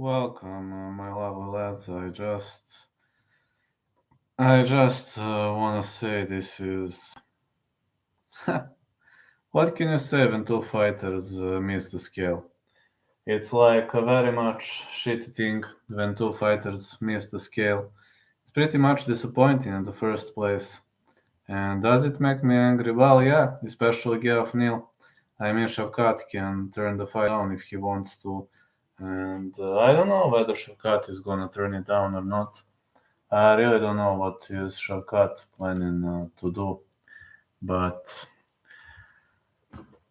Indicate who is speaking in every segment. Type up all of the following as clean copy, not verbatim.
Speaker 1: Welcome, my lovely lads. I just wanna say this is. What can you say when two fighters miss the scale? It's like a very much shitty thing when two fighters miss the scale. It's pretty much disappointing in the first place. And does it make me angry? Well, yeah, especially Geoff Neal. I mean, Shavkat can turn the fight down if he wants to. And I don't know whether Shavkat is gonna turn it down or not. I really don't know what is Shavkat planning to do. But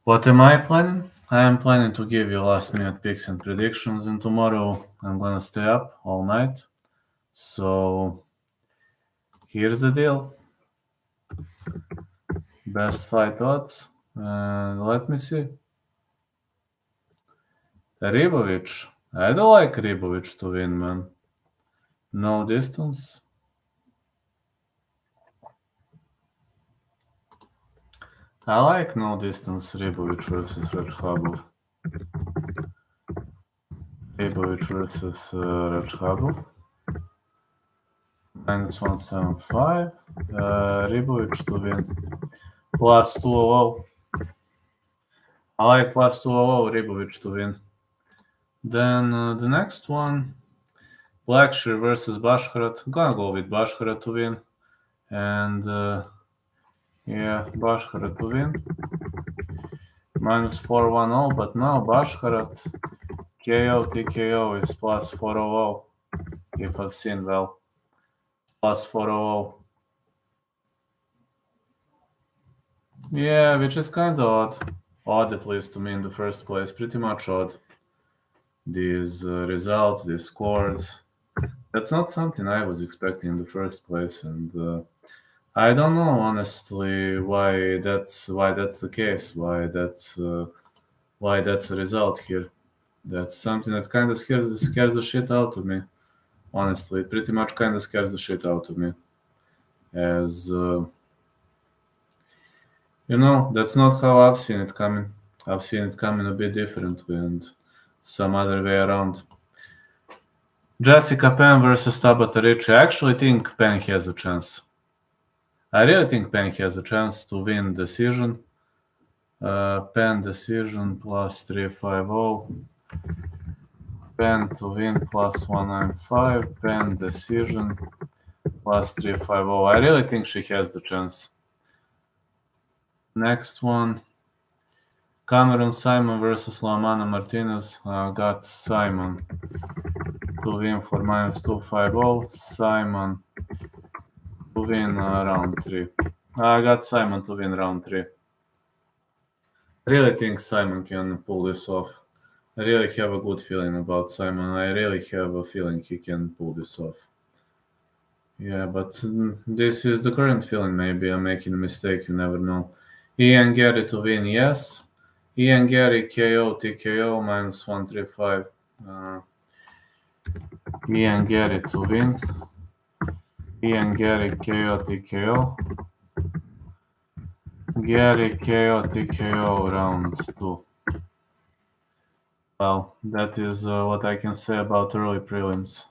Speaker 1: what am I planning? I am planning to give you last minute picks and predictions, and tomorrow I'm gonna stay up all night. So here's the deal. Best fight odds. Let me see. Ribovic. I don't like Ribovic to win, man. No distance. I like no distance Ribovic versus Redkhabov. Ribovic versus Redkhabov. Minus 175. Ribovic to win. Plus 200. I like plus 200 Ribovic to win. Then the next one, Blackshear versus Bashkarat. I'm gonna go with Bashkarat to win. And yeah, Bashkarat to win. Minus 410, but now Bashkarat KO TKO is plus 400. If I've seen well. Plus 400. Yeah, which is kind of odd. Odd at least to me in the first place. Pretty much odd. These results, these scores. That's not something I was expecting in the first place, and I don't know honestly why that's the case. Why that's a result here. That's something that kind of scares the shit out of me. Honestly, it pretty much kind of scares the shit out of me. As you know, that's not how I've seen it coming. I've seen it coming a bit differently and some other way around. Jessica Penn versus Tabata Ricci. I actually think Penn has a chance. I really think Penn has a chance to win decision. Penn decision plus 350. Penn to win plus 195. Penn decision plus 350. I really think she has the chance. Next one. Cameron Simon versus Lamana Martinez. Got Simon to win for minus 250. Simon to win round 3. I got Simon to win round 3. Really think Simon can pull this off. I really have a good feeling about Simon. I really have a feeling he can pull this off. Yeah, but this is the current feeling. Maybe I'm making a mistake. You never know. Ian Gary to win, yes. Ian Gary KO TKO minus 135. Ian Gary to win. Ian Gary KO TKO. Gary KO TKO round 2. Well, that is what I can say about early prelims.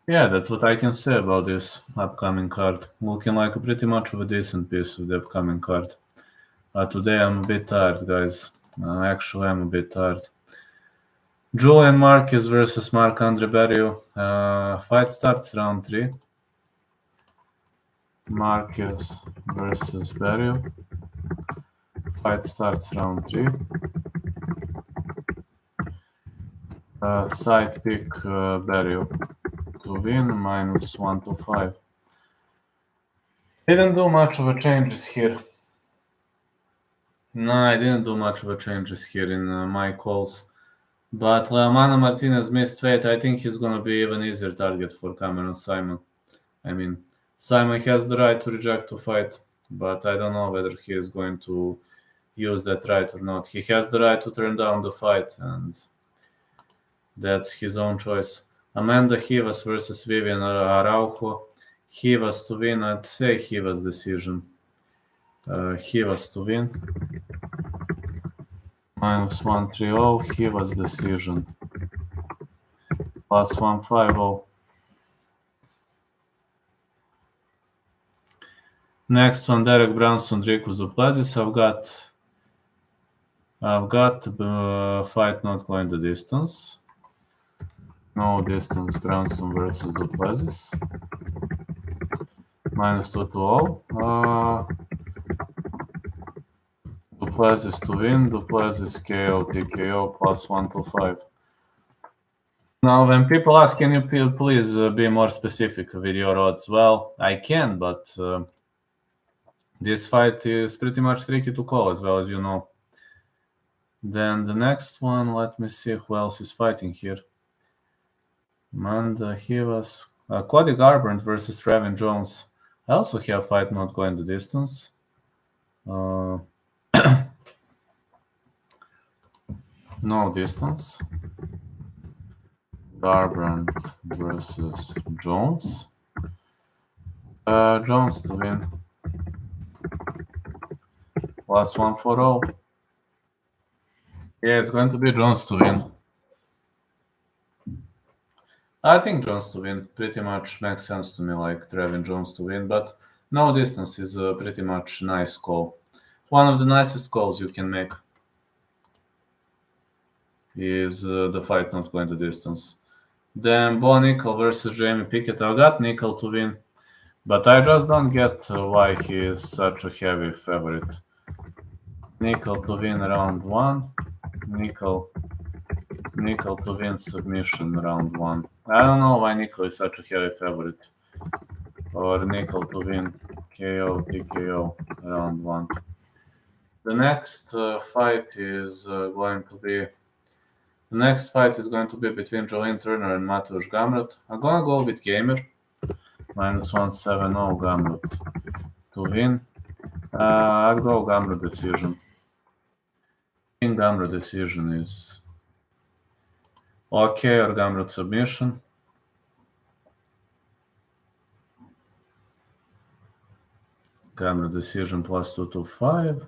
Speaker 1: Yeah, that's what I can say about this upcoming card. Looking like a pretty much of a decent piece of the upcoming card. Today I'm a bit tired, guys. Actually, I'm a bit tired. Julian Marquez versus Marc-Andre Barrios. Fight starts round 3. Marquez versus Barrios. Fight starts round 3. Side pick Barrios to win minus 125. Didn't do much of a changes here. No, I didn't do much of a changes here in my calls. But Leomana Martinez missed weight. I think he's gonna be even easier target for Cameron Simon. I mean, Simon has the right to reject to fight but I don't know whether he is going to use that right or not. He has the right to turn down the fight, and that's his own choice. Amanda Rivas versus Vivian Araujo. Rivas to win. I'd say Rivas decision. Rivas to win. -130. Rivas decision. +150. Next one, Derek Brunson, Dricus Duplessis. I've got fight not going the distance. No distance, Brunson versus Duplessis. -220. Duplessis to win, Duplessis KO, TKO, +125. Now, when people ask, can you please be more specific with your odds? Well, I can, but this fight is pretty much tricky to call, as well as you know. Then the next one, let me see who else is fighting here. Amanda Rivas, Cody Garbrandt versus Trevin Jones. I also have fight not going the distance. No distance. Garbrandt versus Jones. Jones to win. +140. Yeah, it's going to be Jones to win. I think Jones to win pretty much makes sense to me, like Trevin Jones to win, but no distance is a pretty much nice call. One of the nicest calls you can make is the fight not going the distance. Then Bo Nickel versus Jamie Pickett. I got Nickel to win, but I just don't get why he is such a heavy favorite. Nickel to win round 1. Nickel to win submission round 1. I don't know why Nickel is such a heavy favorite. Or Nickel to win KO, TKO round 1. The next fight is going to be between Jolene Turner and Mateusz Gamrot. I'm gonna go with Gamer. -170 Gamrot to win. I'll go Gamrot decision. I think Gamrot decision is okay, or Gamrot submission. Gamrot decision +225.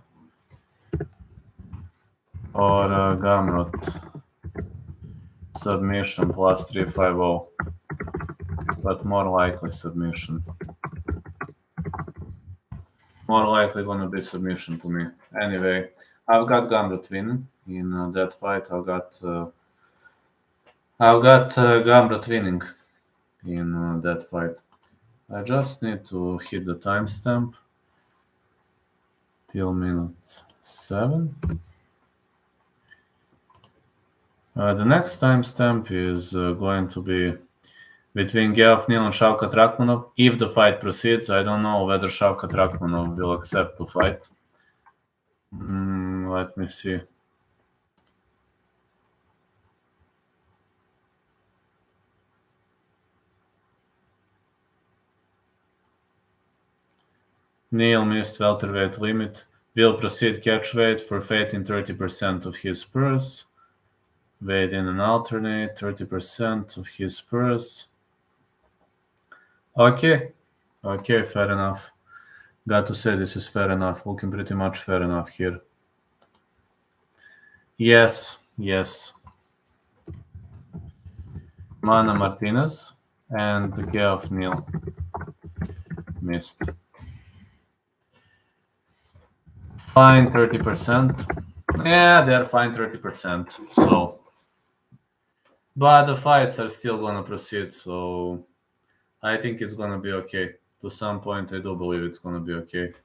Speaker 1: Or Gamrot submission +350. But more likely submission. More likely gonna be submission to me. Anyway, I've got Gamrot winning in that fight. I've got Gamrot winning in that fight. I just need to hit the timestamp till minute 7. The next timestamp is going to be between Geoff Neal and Shavkat Rakhmonov. If the fight proceeds, I don't know whether Shavkat Rakhmonov will accept to fight. Let me see. Neal missed welterweight limit. Will proceed catchweight, forfeiting 30% of his purse. Weighed in and alternate, 30% of his purse. Okay, fair enough. Got to say this is fair enough. Looking pretty much fair enough here. Yes. Mana Martinez and Geoff Neal missed. Fine 30%. Yeah, they're fine 30%. So, but the fights are still gonna proceed, so I think it's gonna be okay. To some point, I do believe it's gonna be okay.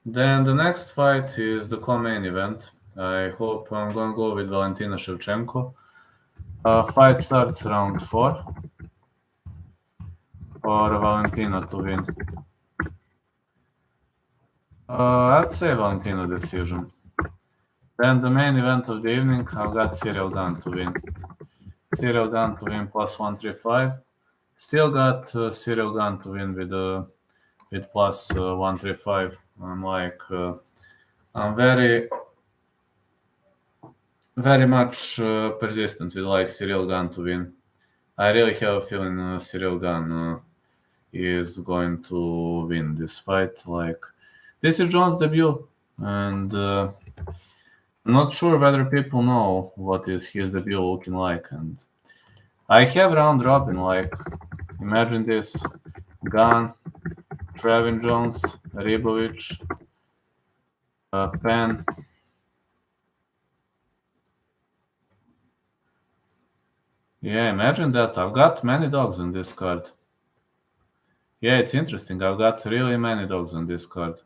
Speaker 1: Then the next fight is the co-main event. I hope I'm gonna go with Valentina Shevchenko. Fight starts round 4. Or Valentina to win. I'd say Valentina decision. Then the main event of the evening, I've got Cyril Gane to win. Cyril Gane to win +135. Still got Cyril Gane to win with plus 135. I'm very much persistent with Cyril Gane to win. I really have a feeling Cyril Gane is going to win this fight. This is John's debut, and I'm not sure whether people know what is his debut looking like. And I have round robin. Imagine this: Gane, Trevin Jones, Ribovic, Penn. Yeah, imagine that. I've got many dogs on this card. Yeah, it's interesting. I've got really many dogs on this card.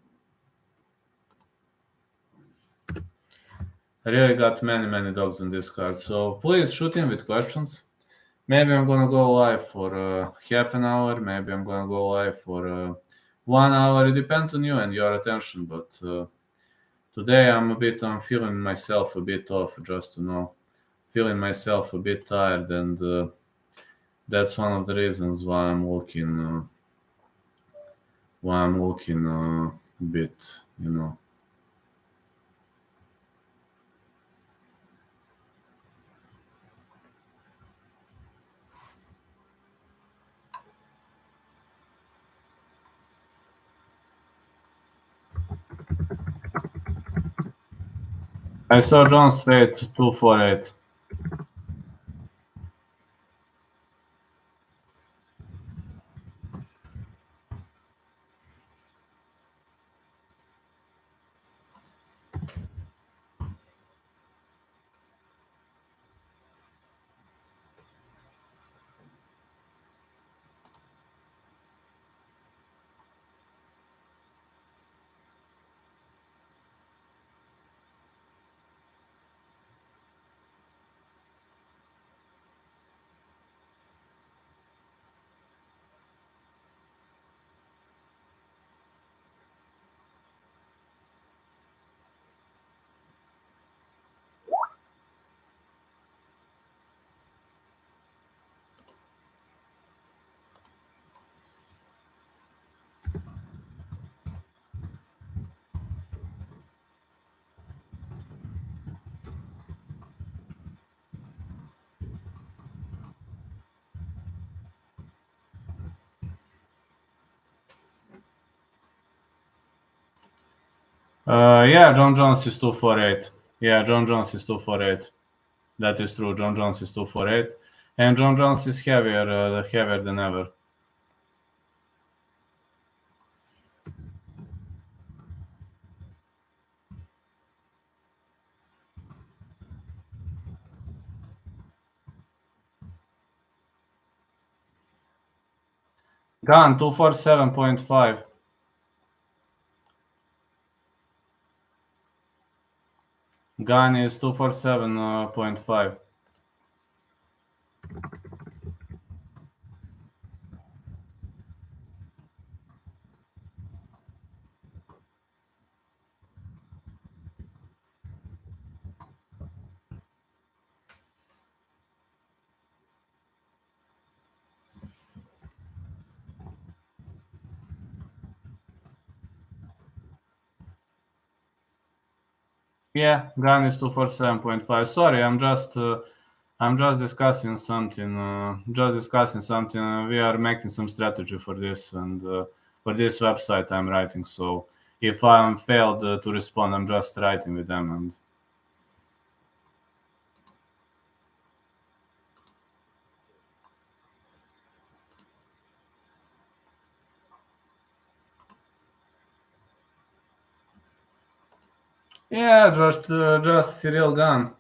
Speaker 1: I really got many dogs on this card. So please shoot in with questions. Maybe I'm gonna go live for half an hour. Maybe I'm gonna go live for 1 hour. It depends on you and your attention. But today I'm feeling myself a bit off, just to know. Feeling myself a bit tired, and that's one of the reasons why I'm looking a bit, I saw Jones weight 248. Yeah, John Jones is 248. Yeah, John Jones is 248. That is true. John Jones is 248, and John Jones is heavier than ever. Gane 247.5. Gane is 247.5. Yeah, Gane is 247.5. Sorry, I'm just discussing something. We are making some strategy for this, and for this website I'm writing. So if I'm failed to respond, I'm just writing with them. And yeah, just Cyril Gane.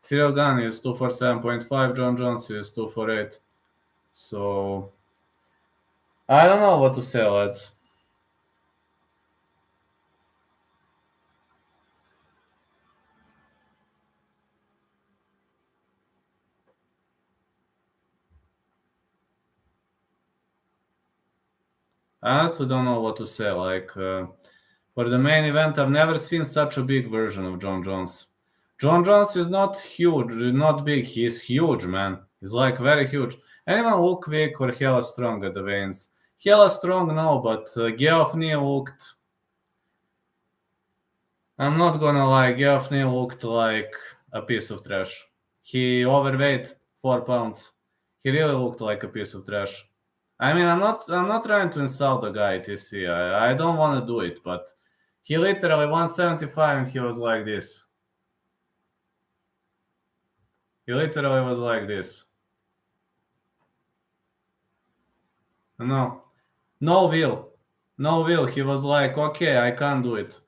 Speaker 1: Cyril Gane is 247.5. John Jones is 248. So I don't know what to say, lads. I honestly don't know what to say. For the main event, I've never seen such a big version of John Jones. John Jones is not huge, not big. He's huge, man. He's very huge. Anyone look weak or hella strong at the veins? Hella strong, no, but Geoffrey looked... I'm not gonna lie, Geoffrey looked like a piece of trash. He overweight 4 pounds. He really looked like a piece of trash. I mean, I'm not trying to insult the guy, TC. I don't want to do it, but he literally 175 and he was like this. He literally was like this. No will. No will. He was like, okay, I can't do it.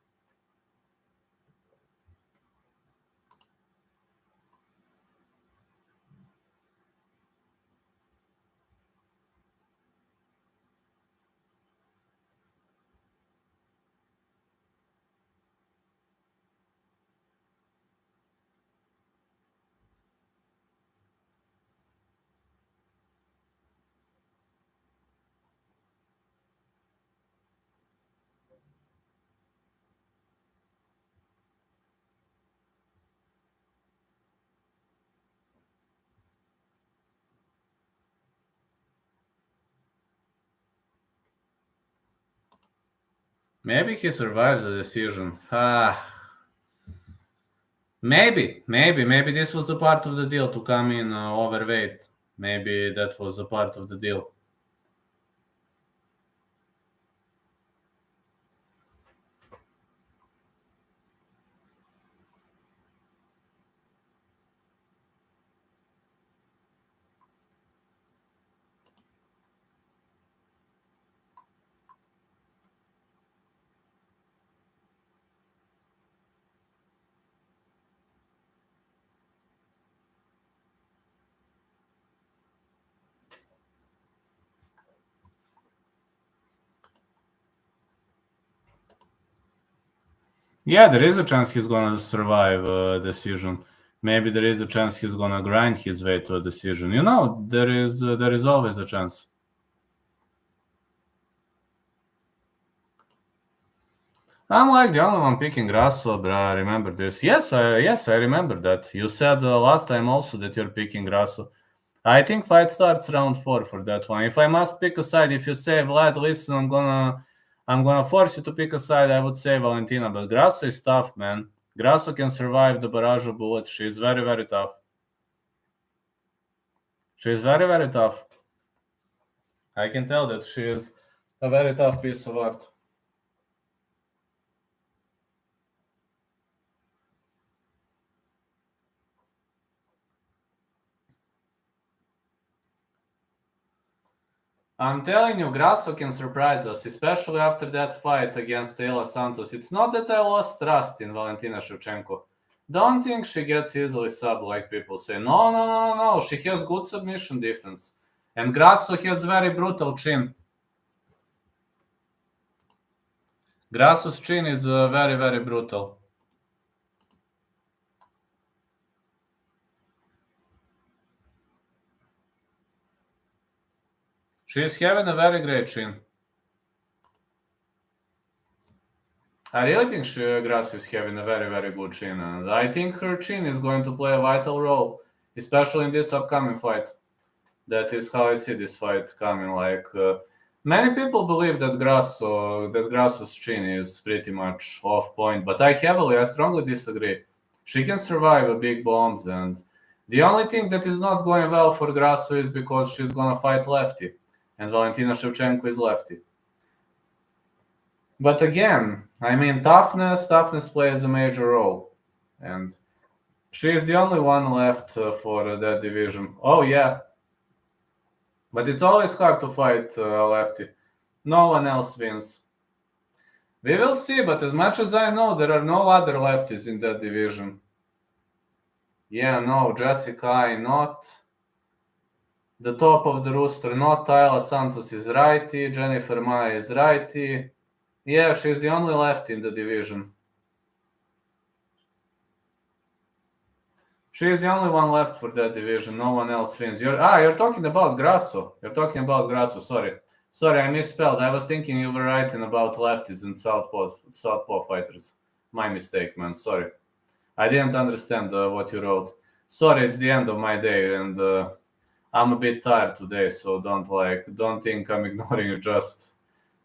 Speaker 1: Maybe he survives the decision. Maybe this was a part of the deal to come in overweight. Maybe that was a part of the deal. Yeah, there is a chance he's gonna survive a decision. Maybe there is a chance he's gonna grind his way to a decision. You know, there is always a chance. I'm like the only one picking Grasso, but I remember this. Yes, I remember that. You said last time also that you're picking Grasso. I think fight starts round 4 for that one. If I must pick a side, if you say, Vlad, listen, I'm gonna force you to pick a side, I would say Valentina. But Grasso is tough, man. Grasso can survive the barrage of bullets. She is very, very tough. She is very, very tough. I can tell that she is a very tough piece of art. I'm telling you, Grasso can surprise us, especially after that fight against Taylor Santos. It's not that I lost trust in Valentina Shevchenko. Don't think she gets easily subbed like people say. No. She has good submission defense. And Grasso has very brutal chin. Grasso's chin is very, very brutal. She is having a very great chin. I really think Grasso is having a very, very good chin. And I think her chin is going to play a vital role, especially in this upcoming fight. That is how I see this fight coming. Like many people believe that Grasso's chin is pretty much off point, but I strongly disagree. She can survive a big bombs, and the only thing that is not going well for Grasso is because she's gonna fight lefty, and Valentina Shevchenko is lefty. But again, I mean, toughness plays a major role, and she is the only one left for that division. Oh yeah. But it's always hard to fight lefty. No one else wins. We will see, but as much as I know, there are no other lefties in that division. Yeah, no, Jessica, not the top of the rooster, not Tyler Santos is righty, Jennifer Maya is righty. Yeah, she's the only lefty in the division. She is the only one left for that division. No one else wins. You're talking about Grasso. Sorry, I misspelled. I was thinking you were writing about lefties and southpaw fighters. My mistake, man. Sorry. I didn't understand what you wrote. Sorry, it's the end of my day, and I'm a bit tired today, so don't think I'm ignoring you, just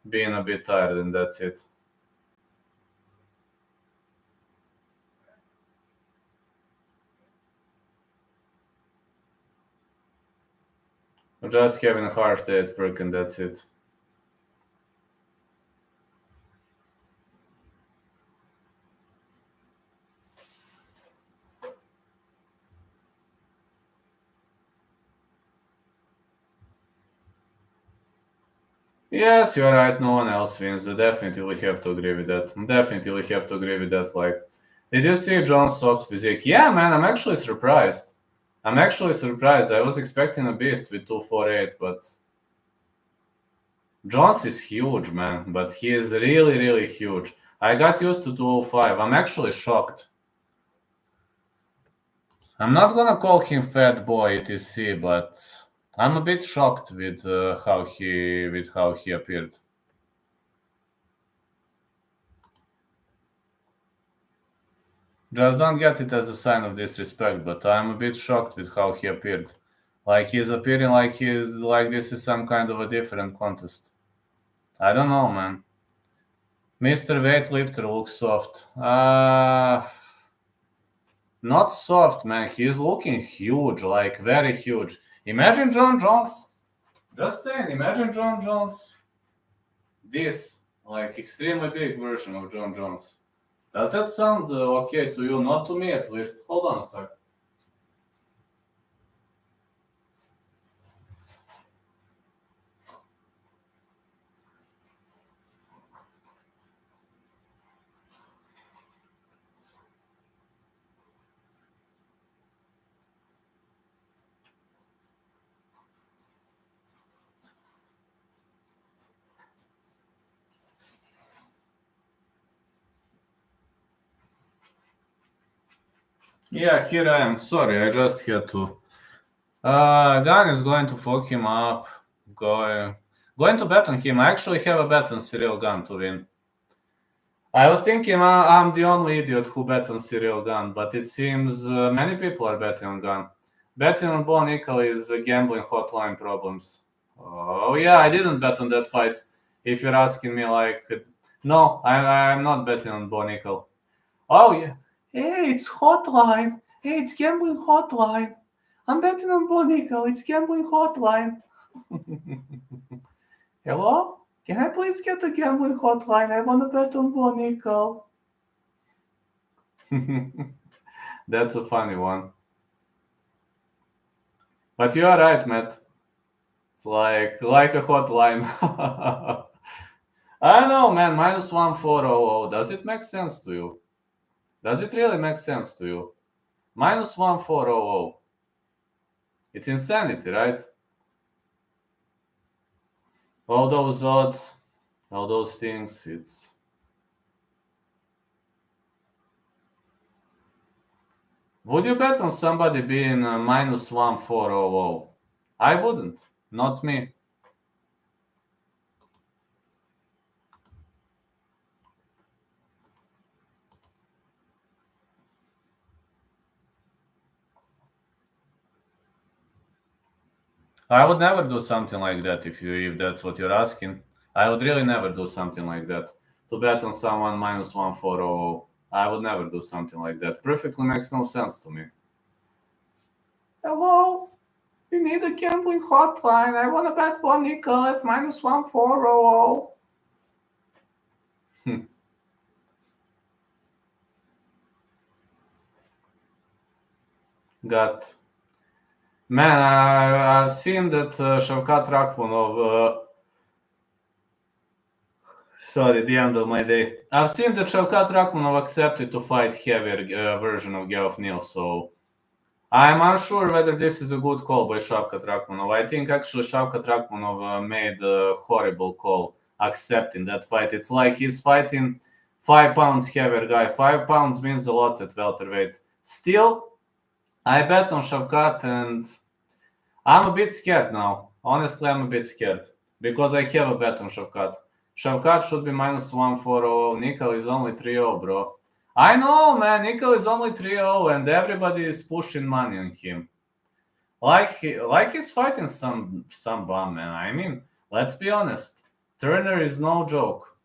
Speaker 1: being a bit tired and that's it. I'm just having a harsh day at work and that's it. Yes, you're right. No one else wins. I definitely have to agree with that. Definitely have to agree with that. Like, did you see John's soft physique? Yeah, man, I'm actually surprised. I was expecting a beast with 248, but Jones is huge, man. But he is really, really huge. I got used to 205. I'm actually shocked. I'm not gonna call him fat boy etc, but I'm a bit shocked with how he appeared. Just don't get it as a sign of disrespect, but I'm a bit shocked with how he appeared. Like he's appearing like this is some kind of a different contest. I don't know, man. Mr. Weightlifter looks soft. Not soft, man. He's looking huge, like very huge. Imagine John Jones. Just saying, imagine John Jones. This, like, extremely big version of John Jones. Does that sound okay to you? Not to me, at least. Hold on a sec. Yeah, here I am. Sorry, I just had to. Gane is going to fuck him up. Going to bet on him. I actually have a bet on Cyril Gane to win. I was thinking I'm the only idiot who bet on Cyril Gane, but it seems many people are betting on Gane. Betting on Bo Nickel is gambling hotline problems. Oh yeah, I didn't bet on that fight. If you're asking me, like, no, I'm not betting on Bo Nickel. Oh yeah, hey, it's hotline. Hey, it's gambling hotline. I'm betting on Bo Nickel. It's gambling hotline. Hello? Can I please get a gambling hotline? I want to bet on Bo Nickel. That's a funny one. But you are right, Matt. It's like a hotline. I know, man. -1400. Does it make sense to you? Does it really make sense to you? -1400. It's insanity, right? All those odds, all those things, it's... Would you bet on somebody being -1400? I wouldn't. Not me. I would never do something like that if that's what you're asking. I would really never do something like that. To bet on someone -1400. I would never do something like that. Perfectly makes no sense to me. Hello? We need a gambling hotline. I want to bet Bo Nickel at -1400. Got... Man, I've seen that Shavkat Rakhmonov... Sorry, the end of my day. I've seen that Shavkat Rakhmonov accepted to fight heavier version of Geoff Neal, so I'm unsure whether this is a good call by Shavkat Rakhmonov. I think actually Shavkat Rakhmonov made a horrible call accepting that fight. It's like he's fighting 5 pounds heavier guy. 5 pounds means a lot at welterweight. Still, I bet on Shavkat and I'm a bit scared now. Honestly, I'm a bit scared because I have a bet on Shavkat. Shavkat should be -1400. Nickel is only 3-0, bro. I know, man. Nickel is only 3-0 and everybody is pushing money on him. Like he's fighting some bum, man. I mean, let's be honest. Turner is no joke.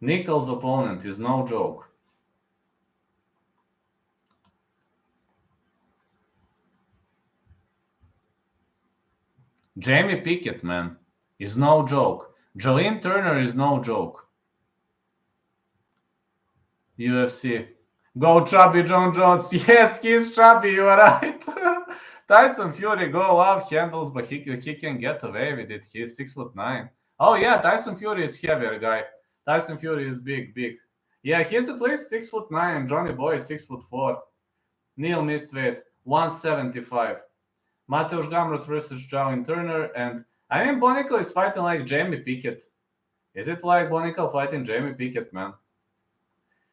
Speaker 1: Nickel's opponent is no joke. Jamie Pickett, man, is no joke. Jalin Turner is no joke. UFC. Go chubby John Jones. Yes, he's chubby, you are right. Tyson Fury, go love handles, but he can get away with it. He's 6'9". Oh yeah, Tyson Fury is heavier guy. Tyson Fury is big. Yeah, he's at least 6'9", and Johnny Boy is 6'4". Neil missed weight, 175. Mateusz Gamrot versus Jalin Turner, and I mean Bonico is fighting like Jamie Pickett. Is it like Bonico fighting Jamie Pickett, man?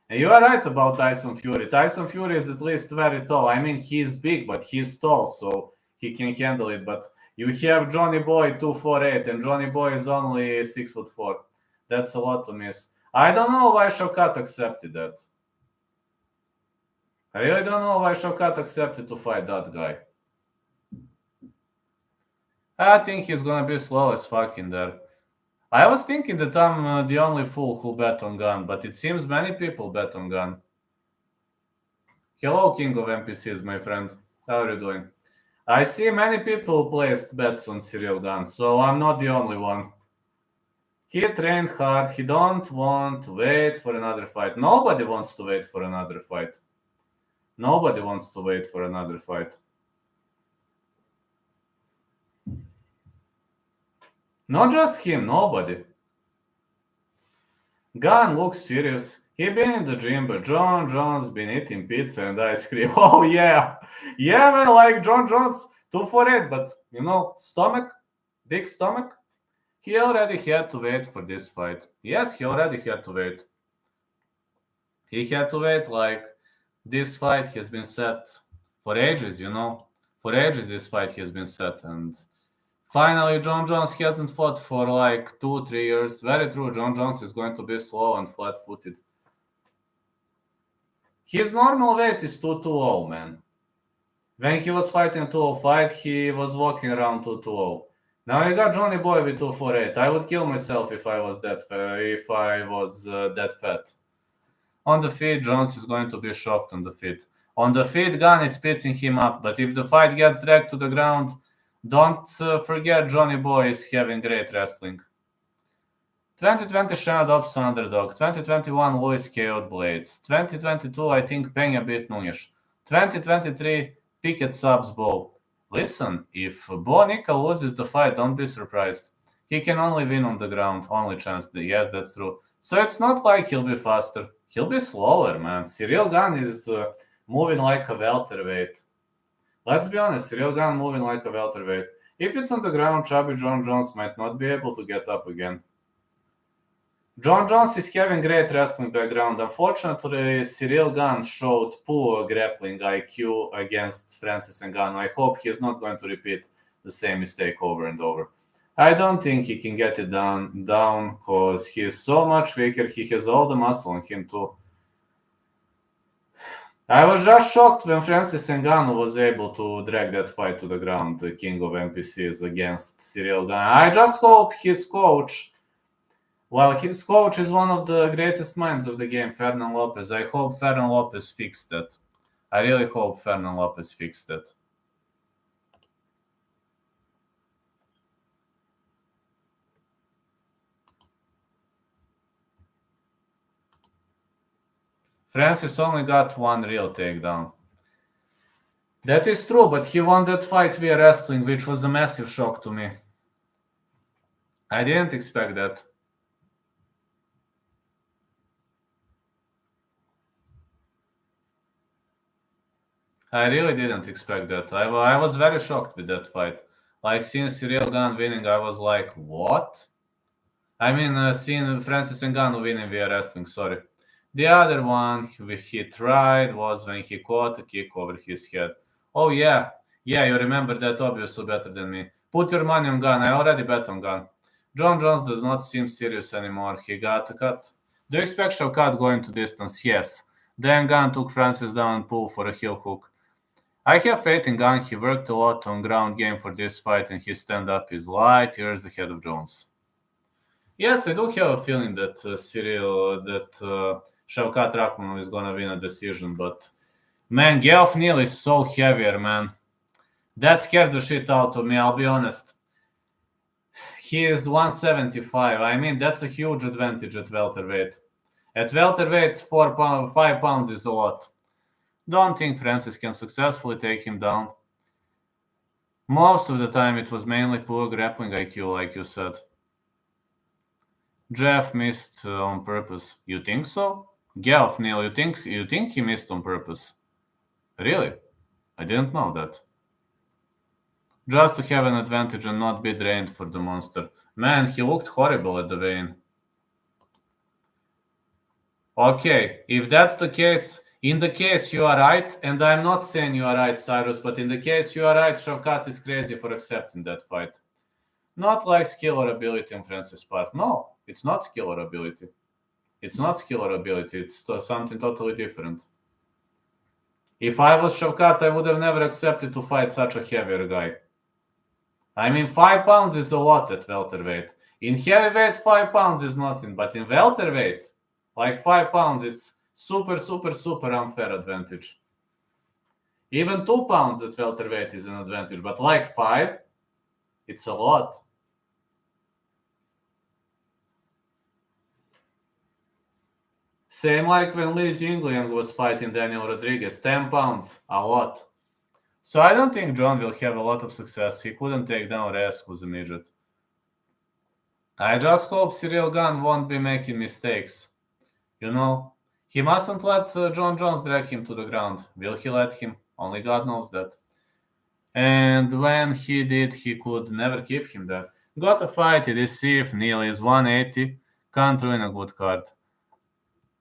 Speaker 1: And you are right about Tyson Fury. Tyson Fury is at least very tall. I mean, he's big, but he's tall, so he can handle it. But you have Johnny Boy 248, and Johnny Boy is only 6'4". That's a lot to miss. I don't know why Shaukat accepted that. I really don't know why Shaukat accepted to fight that guy. I think he's gonna be slow as fuck in there. I was thinking that I'm the only fool who bet on Gane, but it seems many people bet on Gane. Hello, King of NPCs, my friend. How are you doing? I see many people placed bets on Ciryl Gane, so I'm not the only one. He trained hard. He don't want to wait for another fight. Nobody wants to wait for another fight. Nobody wants to wait for another fight. Not just him, nobody. Gane looks serious. He been in the gym, but John Jones been eating pizza and ice cream. Oh yeah. Yeah, man, like John Jones, 248, but you know, stomach, big stomach. He already had to wait for this fight. Yes, he already had to wait. He had to wait, like, this fight has been set for ages, you know. For ages this fight has been set, and finally, John Jones hasn't fought for like 2-3 years. Very true, John Jones is going to be slow and flat-footed. His normal weight is 220, man. When he was fighting 205, he was walking around 220. Now you got Johnny Boy with 248. I would kill myself if I was that fat. On the feet, Jones is going to be shocked on the feet. On the feet, Gane is pissing him up, but if the fight gets dragged to the ground, don't forget Johnny Boy is having great wrestling. 2020 Shannon Dobson underdog. 2021 Luis KO'd Blades. 2022 I think Peña beat Nunes. 2023 Pickett subs Bo. Listen, if Bo Nickel loses the fight, don't be surprised. He can only win on the ground. Only chance. Yes, that's true. So it's not like he'll be faster. He'll be slower, man. Ciryl Gane is moving like a welterweight. Let's be honest, Ciryl Gane moving like a welterweight. If it's on the ground, chubby John Jones might not be able to get up again. John Jones is having great wrestling background. Unfortunately, Ciryl Gane showed poor grappling IQ against Francis Ngannou. I hope he's not going to repeat the same mistake over and over. I don't think he can get it down because he is so much weaker. He has all the muscle on him too. I was just shocked when Francis Ngannou was able to drag that fight to the ground, the king of NPCs against Ciryl Gane. I just hope his coach, well, his coach is one of the greatest minds of the game, Fernand Lopez. I hope Fernand Lopez fixed that. I really hope Fernand Lopez fixed that. Francis only got one real takedown. That is true, but he won that fight via wrestling, which was a massive shock to me. I didn't expect that. I really didn't expect that. I was very shocked with that fight. Like, seeing Ciryl Gane winning, I was like, what? I mean, seeing Francis Ngannou winning via wrestling, sorry. The other one he tried was when he caught a kick over his head. Oh, yeah. Yeah, you remember that obviously better than me. Put your money on Gane. I already bet on Gane. John Jones does not seem serious anymore. He got a cut. Do you expect Shaukat going to distance? Yes. Then Gane took Francis down and pulled for a heel hook. I have faith in Gane. He worked a lot on ground game for this fight, and his stand-up is light years ahead of Jones. Yes, I do have a feeling that Shavkat Rakhmonov is gonna win a decision, but man, Geoff Neal is so heavier, man. That scares the shit out of me, I'll be honest. He is 175. I mean, that's a huge advantage at welterweight. At welterweight, 5 pounds is a lot. Don't think Francis can successfully take him down. Most of the time, it was mainly poor grappling IQ, like you said. Jeff missed on purpose. You think so? Geoff Neal, you think he missed on purpose? Really? I didn't know that. Just to have an advantage and not be drained for the monster. Man, he looked horrible at the weigh-in. Okay, if that's the case, in the case you are right, and I'm not saying you are right, Cyrus, but in the case you are right, Shavkat is crazy for accepting that fight. Not like skill or ability on Francis' part. No, it's not skill or ability. It's not skill or ability. It's something totally different. If I was Shavkat, I would have never accepted to fight such a heavier guy. I mean, 5 pounds is a lot at welterweight. In heavyweight, 5 pounds is nothing. But in welterweight, like 5 pounds, it's super, super, super unfair advantage. Even 2 pounds at welterweight is an advantage. But like 5, it's a lot. Same like when Li Jingliang was fighting Daniel Rodriguez. 10 pounds, a lot. So I don't think John will have a lot of success. He couldn't take down Reyes, who's a midget. I just hope Cyril Gane won't be making mistakes. You know, he mustn't let John Jones drag him to the ground. Will he let him? Only God knows that. And when he did, he could never keep him there. Got a fight, it is safe. Neal is 180. Can't win a good card.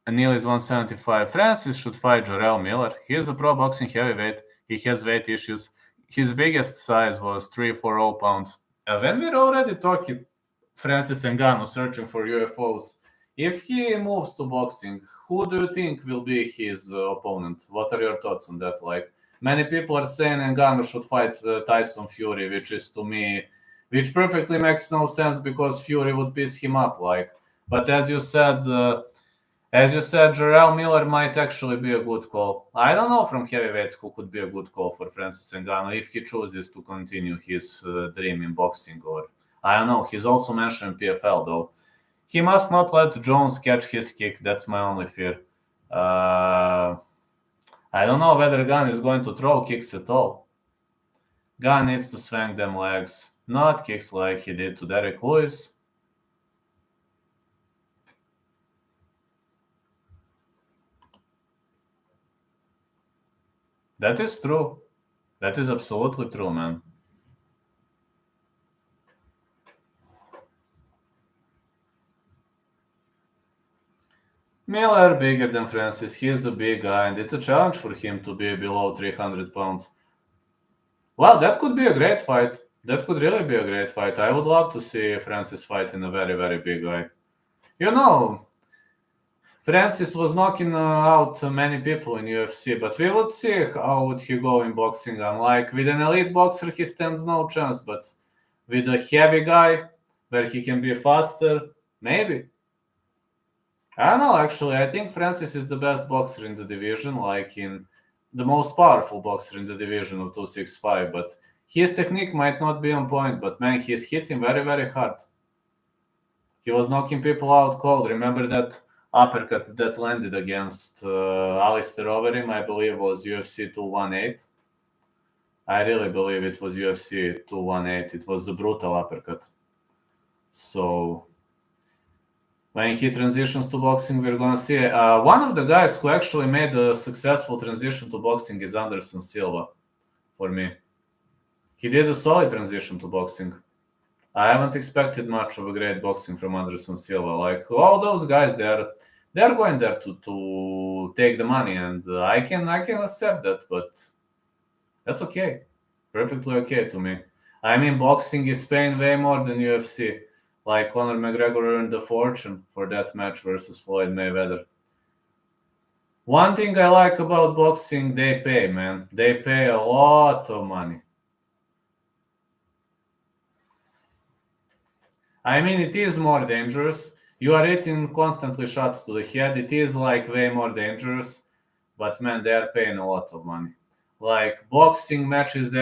Speaker 1: Neal is 175. Francis should fight Jarrell Miller. He is a pro boxing heavyweight. He has weight issues. His biggest size was 340 pounds. When we're already talking Francis Ngannou searching for UFOs, if he moves to boxing, who do you think will be his opponent? What are your thoughts on that? Like, many people are saying Ngannou should fight Tyson Fury, which perfectly makes no sense because Fury would piss him up. But as you said, Jarrell Miller might actually be a good call. I don't know from heavyweights who could be a good call for Francis Ngannou if he chooses to continue his dream in boxing. Or I don't know. He's also mentioned PFL though. He must not let Jones catch his kick. That's my only fear. I don't know whether Gane is going to throw kicks at all. Gane needs to swing them legs, not kicks like he did to Derek Lewis. That is true. That is absolutely true, man. Miller bigger than Francis. He is a big guy, and it's a challenge for him to be below 300 pounds. Well, that could be a great fight. That could really be a great fight. I would love to see Francis fighting a very, very big guy. You know, Francis was knocking out many people in UFC, but we would see how would he go in boxing. Unlike with an elite boxer, he stands no chance, but with a heavy guy where he can be faster, maybe. I don't know, actually. I think Francis is the best boxer in the division, like in the most powerful boxer in the division of 265, but his technique might not be on point, but man, he's hitting very, very hard. He was knocking people out cold. Remember that uppercut that landed against Alistair Overeem, I believe was UFC 218. I really believe it was UFC 218. It was a brutal uppercut. So when he transitions to boxing, we're going to see. One of the guys who actually made a successful transition to boxing is Anderson Silva, for me. He did a solid transition to boxing. I haven't expected much of a great boxing from Anderson Silva. Like, all those guys, they're going there to take the money, and I can accept that, but that's okay. Perfectly okay to me. I mean, boxing is paying way more than UFC. Like Conor McGregor earned a fortune for that match versus Floyd Mayweather. One thing I like about boxing, they pay, man. They pay a lot of money. I mean, it is more dangerous. You are eating constantly shots to the head. It is like way more dangerous. But man, they are paying a lot of money. Like boxing matches,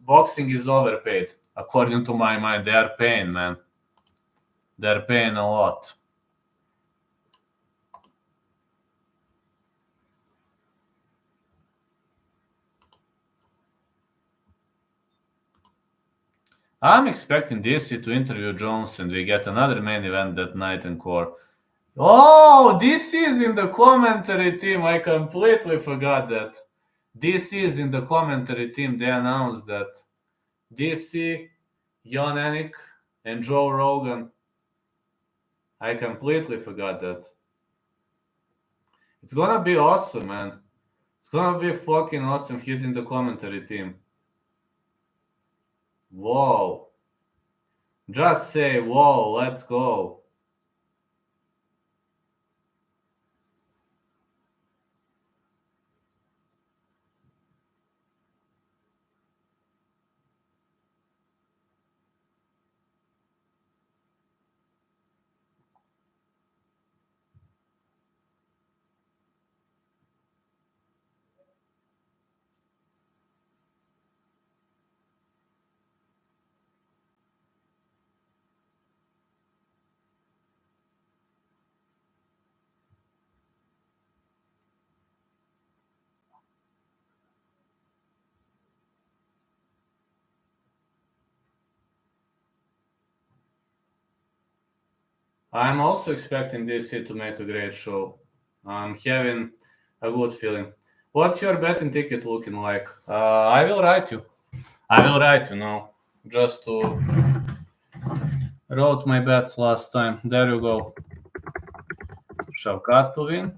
Speaker 1: boxing is overpaid. According to my mind, they are paying, man. They're paying a lot. I'm expecting DC to interview Jones and we get another main event that night in Core. Oh, DC is in the commentary team. I completely forgot that. DC is in the commentary team. They announced that DC, Jon Anik, and Joe Rogan. I completely forgot that. It's gonna be awesome, man. It's gonna be fucking awesome. He's in the commentary team. Whoa. Just say, whoa, let's go. I'm also expecting DC to make a great show. I'm having a good feeling. What's your betting ticket looking like? I will write you. I will write you now. Just to wrote my bets last time. There you go. Shavkat to win.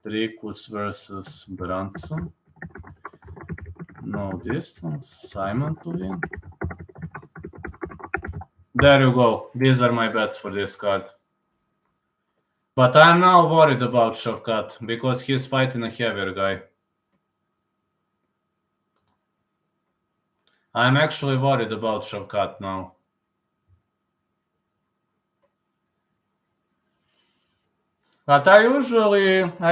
Speaker 1: Trikus versus Brunson. No distance. Simon to win. There you go. These are my bets for this card. But I'm now worried about Shavkat because he's fighting a heavier guy. I'm actually worried about Shavkat now. But I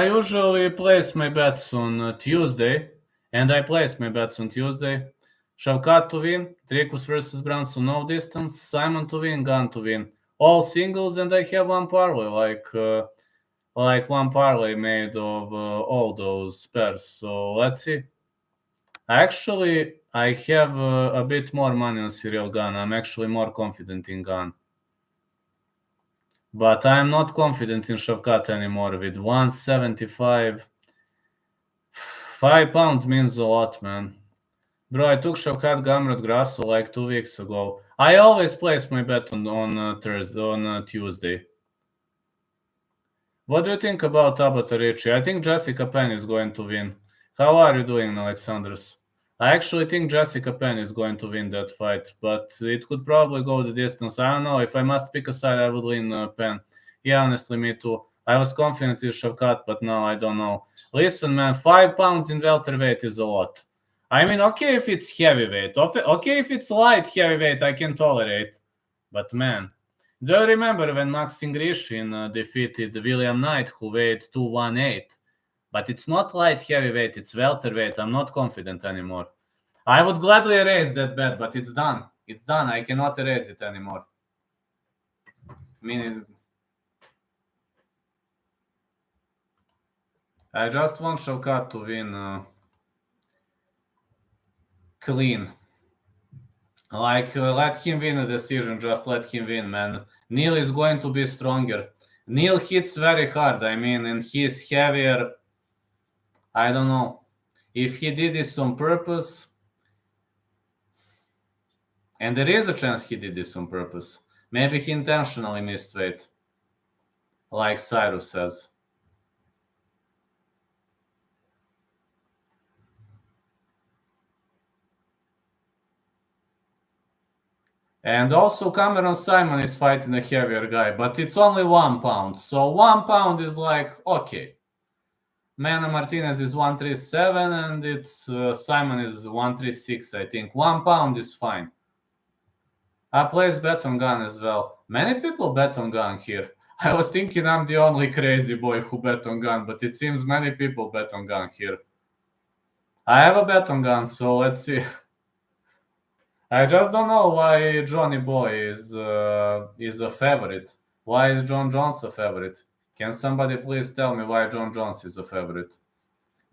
Speaker 1: usually place my bets on Tuesday, and I place my bets on Tuesday. Shavkat to win, Trikus versus Brunson no distance, Simon to win, Gane to win. All singles, and I have one parlay, like one parlay made of all those pairs. So let's see. Actually, I have a bit more money on Cyril Gane. I'm actually more confident in Gane. But I'm not confident in Shavkat anymore. With 175, 5 pounds means a lot, man. Bro, I took Shavkat Gamrot Grasso like 2 weeks ago. I always place my bet on Thursday, on Tuesday. What do you think about Tabata Ricci? I think Jessica Penn is going to win. How are you doing, Alexandros? I actually think Jessica Penn is going to win that fight, but it could probably go the distance. I don't know. If I must pick a side, I would win Penn. Yeah, honestly, me too. I was confident with Shavkat, but now I don't know. Listen, man, 5 pounds in welterweight is a lot. I mean, okay if it's heavyweight. Okay if it's light heavyweight, I can tolerate. But man, do you remember when Maxim Grishin defeated William Knight, who weighed 218? But it's not light heavyweight, it's welterweight. I'm not confident anymore. I would gladly erase that bet, but it's done. It's done. I cannot erase it anymore. Meaning, I just want Shavkat to win clean. Like, let him win a decision. Just let him win, man. Neil is going to be stronger. Neil hits very hard. I mean, and he's heavier. I don't know. If he did this on purpose, and there is a chance he did this on purpose, maybe he intentionally missed weight, like Cyrus says. And also Cameron Simon is fighting a heavier guy, but it's only 1 pound. So 1 pound is like, okay. Mana Martinez is 137 and it's Simon is 136, I think. £1 is fine. I place bet on Gane as well. Many people bet on Gane here. I was thinking I'm the only crazy boy who bet on Gane, but it seems many people bet on Gane here. I have a bet on Gane, so let's see. I just don't know why Johnny Boy is a favorite. Why is John Jones a favorite? Can somebody please tell me why John Jones is a favorite?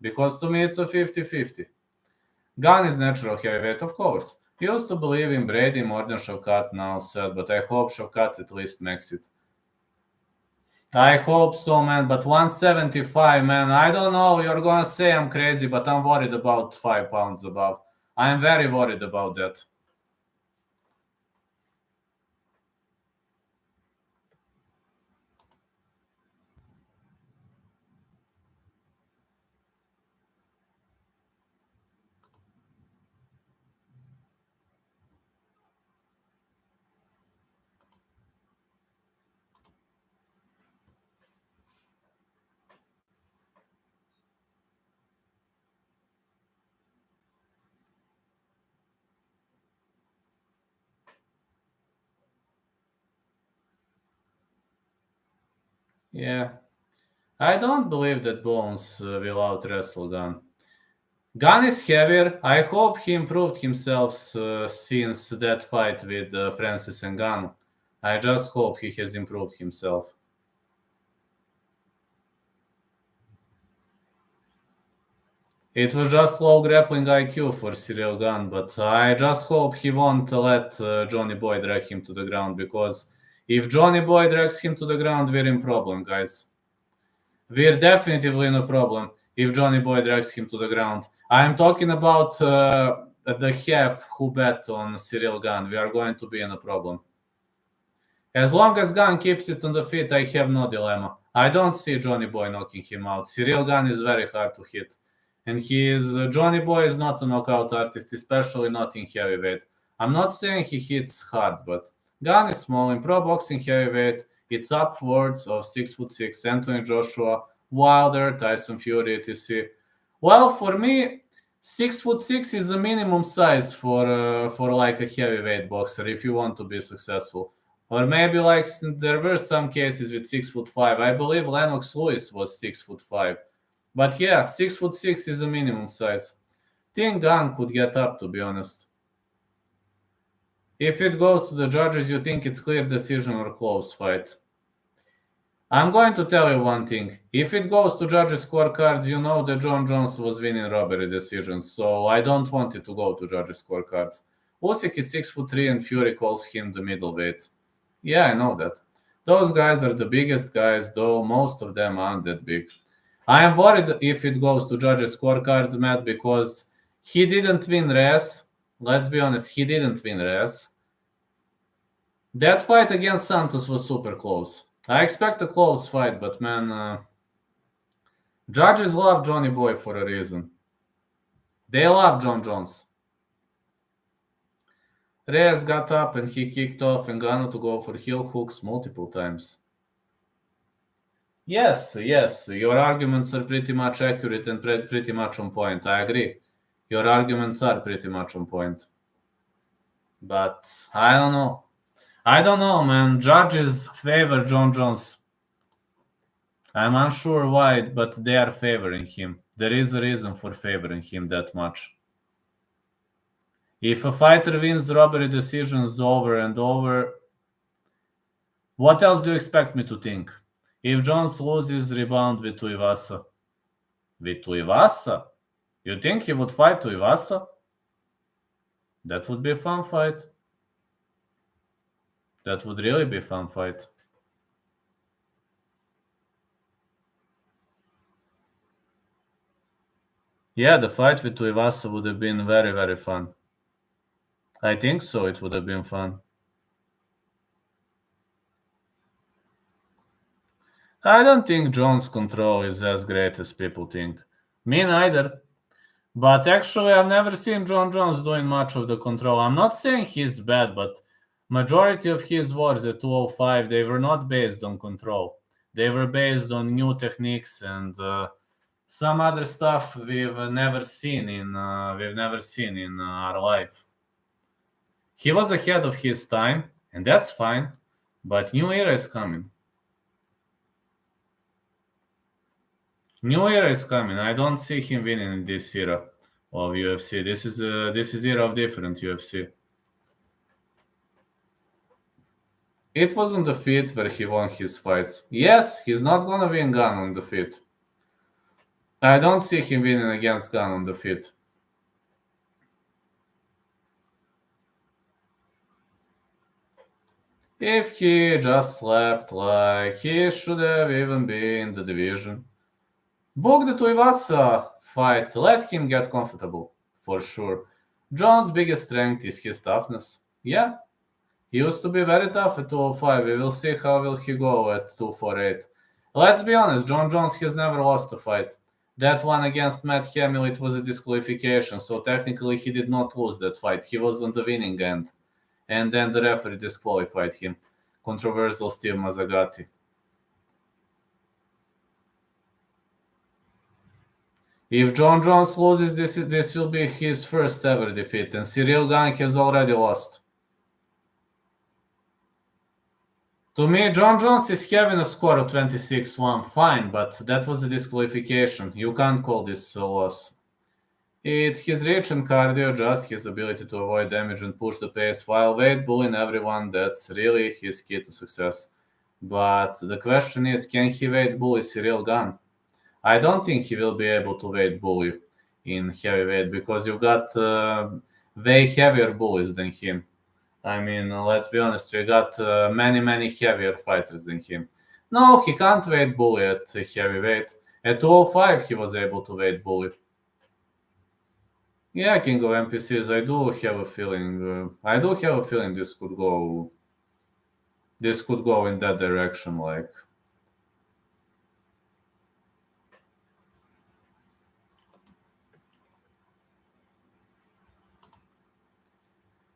Speaker 1: Because to me it's a 50-50. Gane is natural heavyweight, of course. He used to believe in Brady more than Shavkat now said, but I hope Shavkat at least makes it. I hope so, man, but 175, man, I don't know, you're gonna say I'm crazy, but I'm worried about 5 pounds above. I'm very worried about that. Yeah. I don't believe that Bones will out-wrestle Gane. Gane is heavier. I hope he improved himself since that fight with Francis Ngannou. I just hope he has improved himself. It was just low grappling IQ for Cyril Gane, but I just hope he won't let Johnny Boy drag him to the ground, because if Johnny Boy drags him to the ground, we're in problem, guys. We're definitively in a problem if Johnny Boy drags him to the ground. I'm talking about the half who bet on Cyril Gane. We are going to be in a problem. As long as Gane keeps it on the feet, I have no dilemma. I don't see Johnny Boy knocking him out. Cyril Gane is very hard to hit. And Johnny Boy is not a knockout artist, especially not in heavyweight. I'm not saying he hits hard, but Gane is small. In pro boxing heavyweight, it's upwards of 6'6", Anthony Joshua, Wilder, Tyson Fury, etc. Well, for me, 6'6" is a minimum size for like a heavyweight boxer if you want to be successful. Or maybe like there were some cases with 6'5". I believe Lennox Lewis was 6'5". But yeah, 6'6" is a minimum size. Think Gane could get up, to be honest. If it goes to the judges, you think it's clear decision or close fight? I'm going to tell you one thing. If it goes to judges' scorecards, you know that John Jones was winning robbery decisions, so I don't want it to go to judges' scorecards. Usyk is 6'3" and Fury calls him the middleweight. Yeah, I know that. Those guys are the biggest guys, though most of them aren't that big. I am worried if it goes to judges' scorecards, Matt, because he didn't win Reyes. Let's be honest, he didn't win Reyes. That fight against Santos was super close. I expect a close fight, but man, judges love Johnny Boy for a reason. They love John Jones. Reyes got up and he kicked off Ngannou to go for heel hooks multiple times. Yes, your arguments are pretty much accurate and pretty much on point. I agree. Your arguments are pretty much on point. But I don't know. I don't know, man. Judges favor John Jones. I'm unsure why, but they are favoring him. There is a reason for favoring him that much. If a fighter wins robbery decisions over and over, what else do you expect me to think? If Jones loses, rebound with Tuivasa. With Tuivasa? You think he would fight Tuivasa? That would be a fun fight. That would really be a fun fight. Yeah, the fight with Tuivasa would have been very, very fun. I think so, it would have been fun. I don't think Jones' control is as great as people think. Me neither. But actually, I've never seen John Jones doing much of the control. I'm not saying he's bad, but majority of his wars at 205, they were not based on control. They were based on new techniques and some other stuff we've never seen in our life. He was ahead of his time, and that's fine, but new era is coming. New era is coming. I don't see him winning in this era of UFC. This is era of different UFC. It was on the feet where he won his fights. Yes, he's not gonna win Gane on the feet. I don't see him winning against Gane on the feet. If he just slept like he should have even been in the division. Book the Tuivasa fight. Let him get comfortable, for sure. John's biggest strength is his toughness. Yeah, he used to be very tough at 205. We will see how will he go at 248. Let's be honest, John Jones has never lost a fight. That one against Matt Hamill, it was a disqualification, so technically he did not lose that fight. He was on the winning end. And then the referee disqualified him. Controversial Steve Mazzagatti. If John Jones loses, this will be his first ever defeat, and Cyril Gane has already lost. To me, John Jones is having a score of 26-1, fine, but that was a disqualification. You can't call this a loss. It's his reach and cardio, just his ability to avoid damage and push the pace while weight bullying everyone. That's really his key to success. But the question is, can he weight bully Cyril Gane? I don't think he will be able to weight bully in heavyweight because you've got way heavier bullies than him. I mean, let's be honest, we got many heavier fighters than him. No, he can't weight bully at heavyweight. At 205, he was able to weight bully. Yeah, King of NPCs, I do have a feeling. This could go. This could go in that direction, like.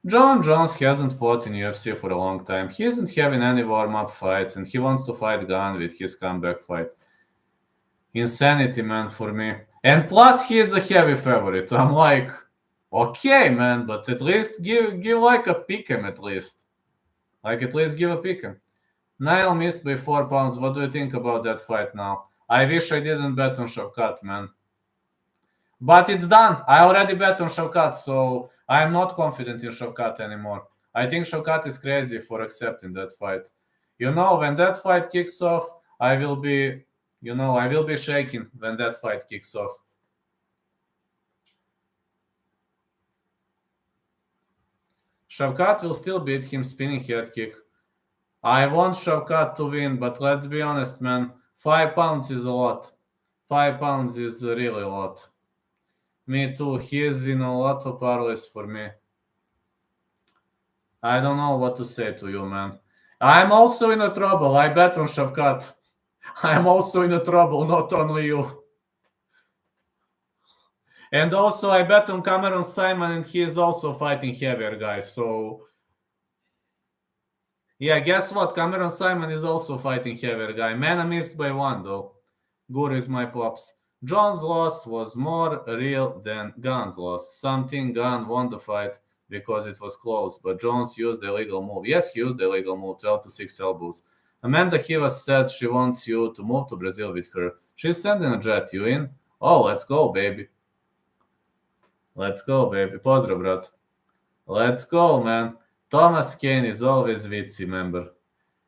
Speaker 1: John Jones hasn't fought in UFC for a long time. He isn't having any warm-up fights, and he wants to fight Gane with his comeback fight. Insanity, man, for me. And plus, he is a heavy favorite. I'm like, okay, man, but at least give like a pick him at least. Like, at least give a pick him. Niall missed by 4 pounds. What do you think about that fight now? I wish I didn't bet on Shavkat, man. But it's done. I already bet on Shavkat, so I'm not confident in Shavkat anymore. I think Shavkat is crazy for accepting that fight. You know, when that fight kicks off, I will be shaking when that fight kicks off. Shavkat will still beat him spinning head kick. I want Shavkat to win, but let's be honest, man. 5 pounds is a lot. 5 pounds is really a lot. Me too. He is in a lot of parlays for me. I don't know what to say to you, man. I'm also in a trouble. I bet on Shavkat. I'm also in a trouble, not only you. And also, I bet on Cameron Simon, and he is also fighting heavier guys. So, yeah, guess what? Cameron Simon is also fighting heavier guy. Mana missed by 1, though. Guru is my pops. John's loss was more real than Gane's loss. Something Gane won the fight because it was close, but Jones used the illegal move. Yes, he used the illegal move, 12 to 6 elbows. Amanda Rivas said she wants you to move to Brazil with her. She's sending a jet. You in? Oh, let's go, baby. Let's go, baby. Pozdrav, brat. Let's go, man. Thomas Kane is always witty, member.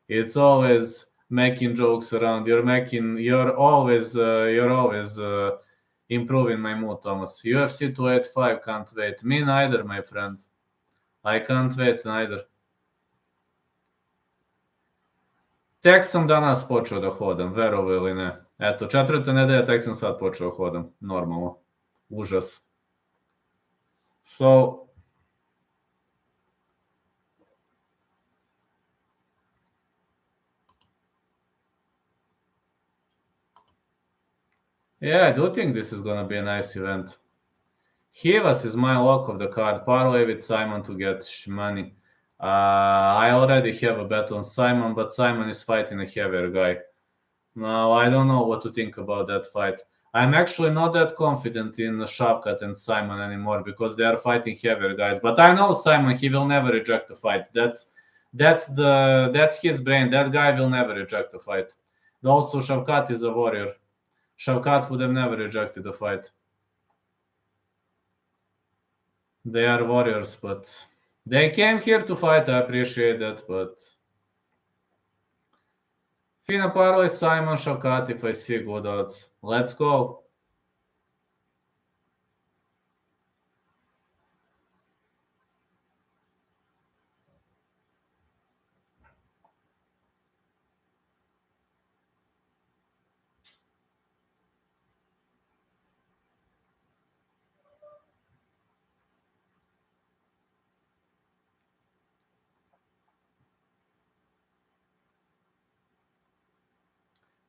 Speaker 1: It's always making jokes around. You're always improving my mood, Thomas. UFC 285 can't wait. Me neither, my friend. I can't wait neither. Tek sam danas počeo da hodam, verovo ili ne. Eto, 4. nedelja tek sam sad počeo hodam. Normalno. Užas. So, yeah, I do think this is going to be a nice event. Rivas is my lock of the card. Parlay with Simon to get money. I already have a bet on Simon, but Simon is fighting a heavier guy. Now, I don't know what to think about that fight. I'm actually not that confident in Shavkat and Simon anymore because they are fighting heavier guys. But I know Simon, he will never reject a fight. That's his brain. That guy will never reject a fight. Also, Shavkat is a warrior. Shavkat would have never rejected a fight. They are warriors, but they came here to fight. I appreciate that, but Fina Parley, Simon, Shavkat, if I see good odds. Let's go.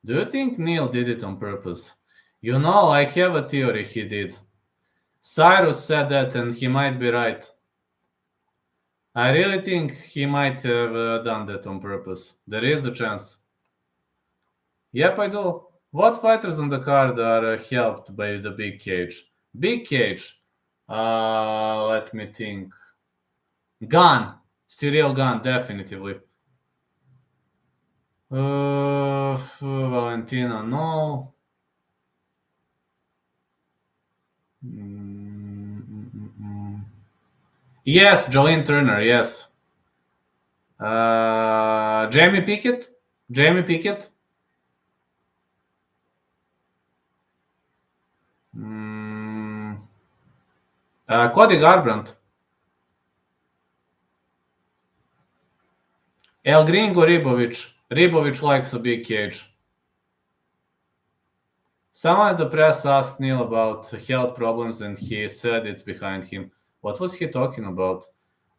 Speaker 1: Do you think Neil did it on purpose? You know, I have a theory he did. Cyrus said that and he might be right. I really think he might have done that on purpose. There is a chance. Yep, I do. What fighters on the card are helped by the big cage? Big cage. Let me think. Gane. Cyril Gane, definitively. Valentina, no. Yes, Jolene Turner, yes. Jamie Pickett? Jamie Pickett? Cody Garbrandt. El Gringo Ribovic. Ribovic likes a big cage. Someone at the press asked Neil about health problems and he said it's behind him. What was he talking about?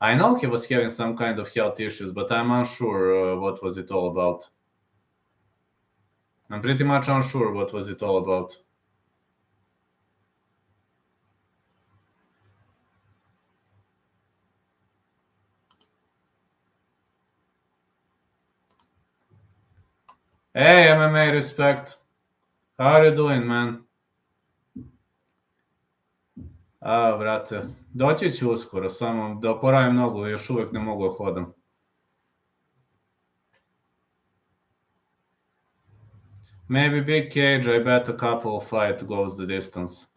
Speaker 1: I know he was having some kind of health issues, but I'm unsure what was it all about. I'm pretty much unsure what was it all about. Hey, MMA respect. How are you doing, man? Brate, doći ću uskoro, samo da oporavim nogu, još uvek ne mogu da hodam. Maybe big cage, I bet a couple fight goes the distance.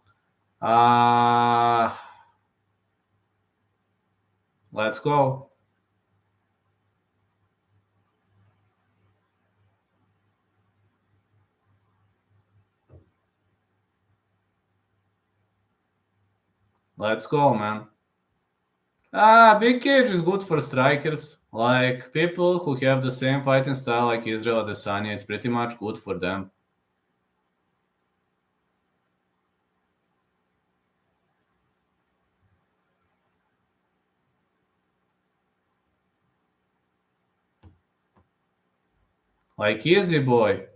Speaker 1: Let's go. Let's go, man. Big cage is good for strikers. Like people who have the same fighting style like Israel Adesanya, it's pretty much good for them. Like Easy Boy.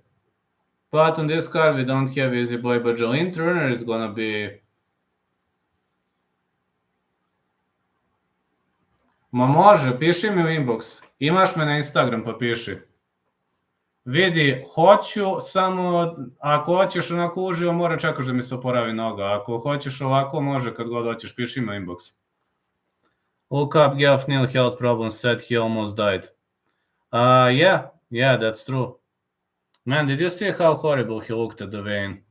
Speaker 1: But on this card we don't have Easy Boy, but Jolene Turner is gonna be... Ma može, piši mi u inbox. Imaš me na Instagram, pa piši. Vidi, hoću, samo ako hoćeš onako uživo, mora čekaš da mi se oporavi noga. Ako hoćeš ovako, može kad god hoćeš, piši mi u inbox. Look up, Gelf Neil health problems, said he almost died. Yeah, that's true. Man, did you see how horrible he looked at the vein?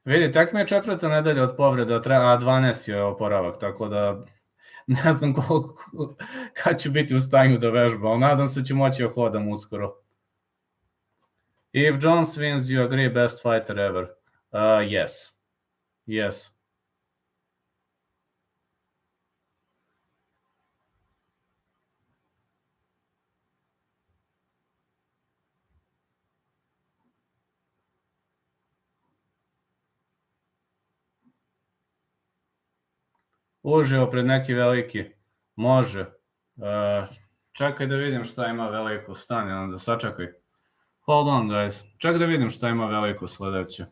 Speaker 1: Vidi, tak mi je 4. nedelja od povreda, a 12 je oporavak, tako da ne znam kad ću biti u stanju da vežbam, ali nadam se ću moći da hodam uskoro. If Jones wins, you agree best fighter ever? Yes. Yes. Uživo pred neki veliki. Može. Čekaj da vidim šta ima veliko. Stani, onda sačekaj. Hold on, guys. Čekaj da vidim šta ima veliko sledeće.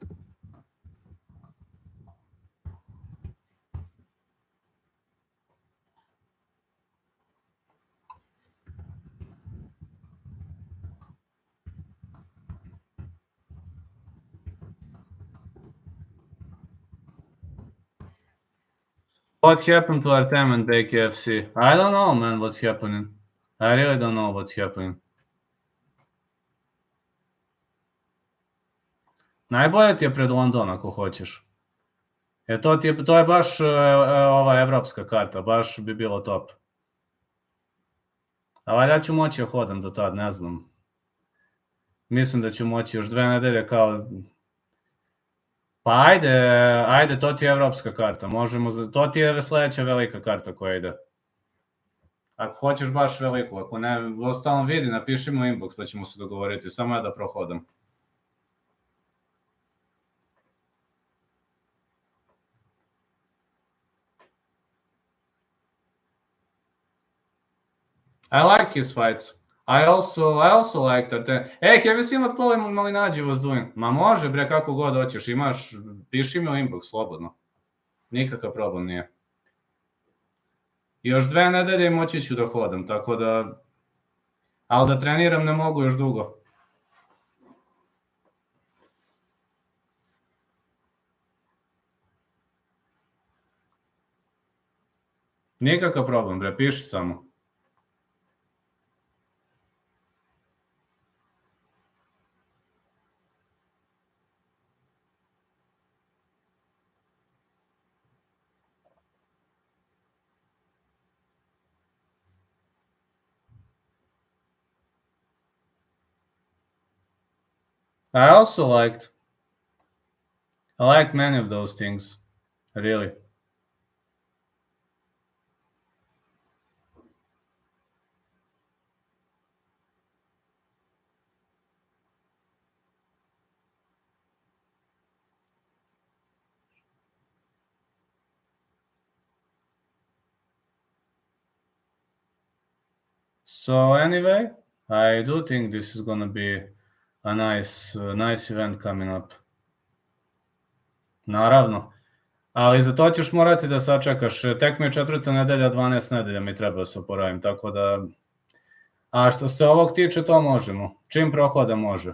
Speaker 1: What happened to Artem and Bake FC? I don't know, man, what's happening. I really don't know what's happening. Najbolje ti je pred London ako hoćeš. To je baš ova evropska karta, baš bi bilo top. A valjda ću moći hodam do tad, ne znam. Mislim da ću moći još 2 nedelje kao... Pa ajde, to ti je evropska karta, to ti je sledeća velika karta koja ide. Ako hoćeš baš veliku, ako ne, ostalom vidi, napiši mu inbox pa ćemo se dogovoriti, samo ja da prohodam. I liked his fights. I also liked that. Hey, have you seen what Colin Malinađi was doing? Ma može bre, kako god hoćeš, piši mi u inbox slobodno. Nikakav problem nije. Još 2 nedelje moći ću da hodam, tako da... Ali da treniram ne mogu još dugo. Nikakav problem bre, piši samo. I also liked many of those things, really. So anyway, I do think this is gonna be a nice event coming up. Naravno. Ali za to ćeš morati da sačekaš. Tek mi je 4. nedelja, 12 nedelja mi treba da se oporavim, tako da... A što se ovog tiče, to možemo. Čim prohoda može.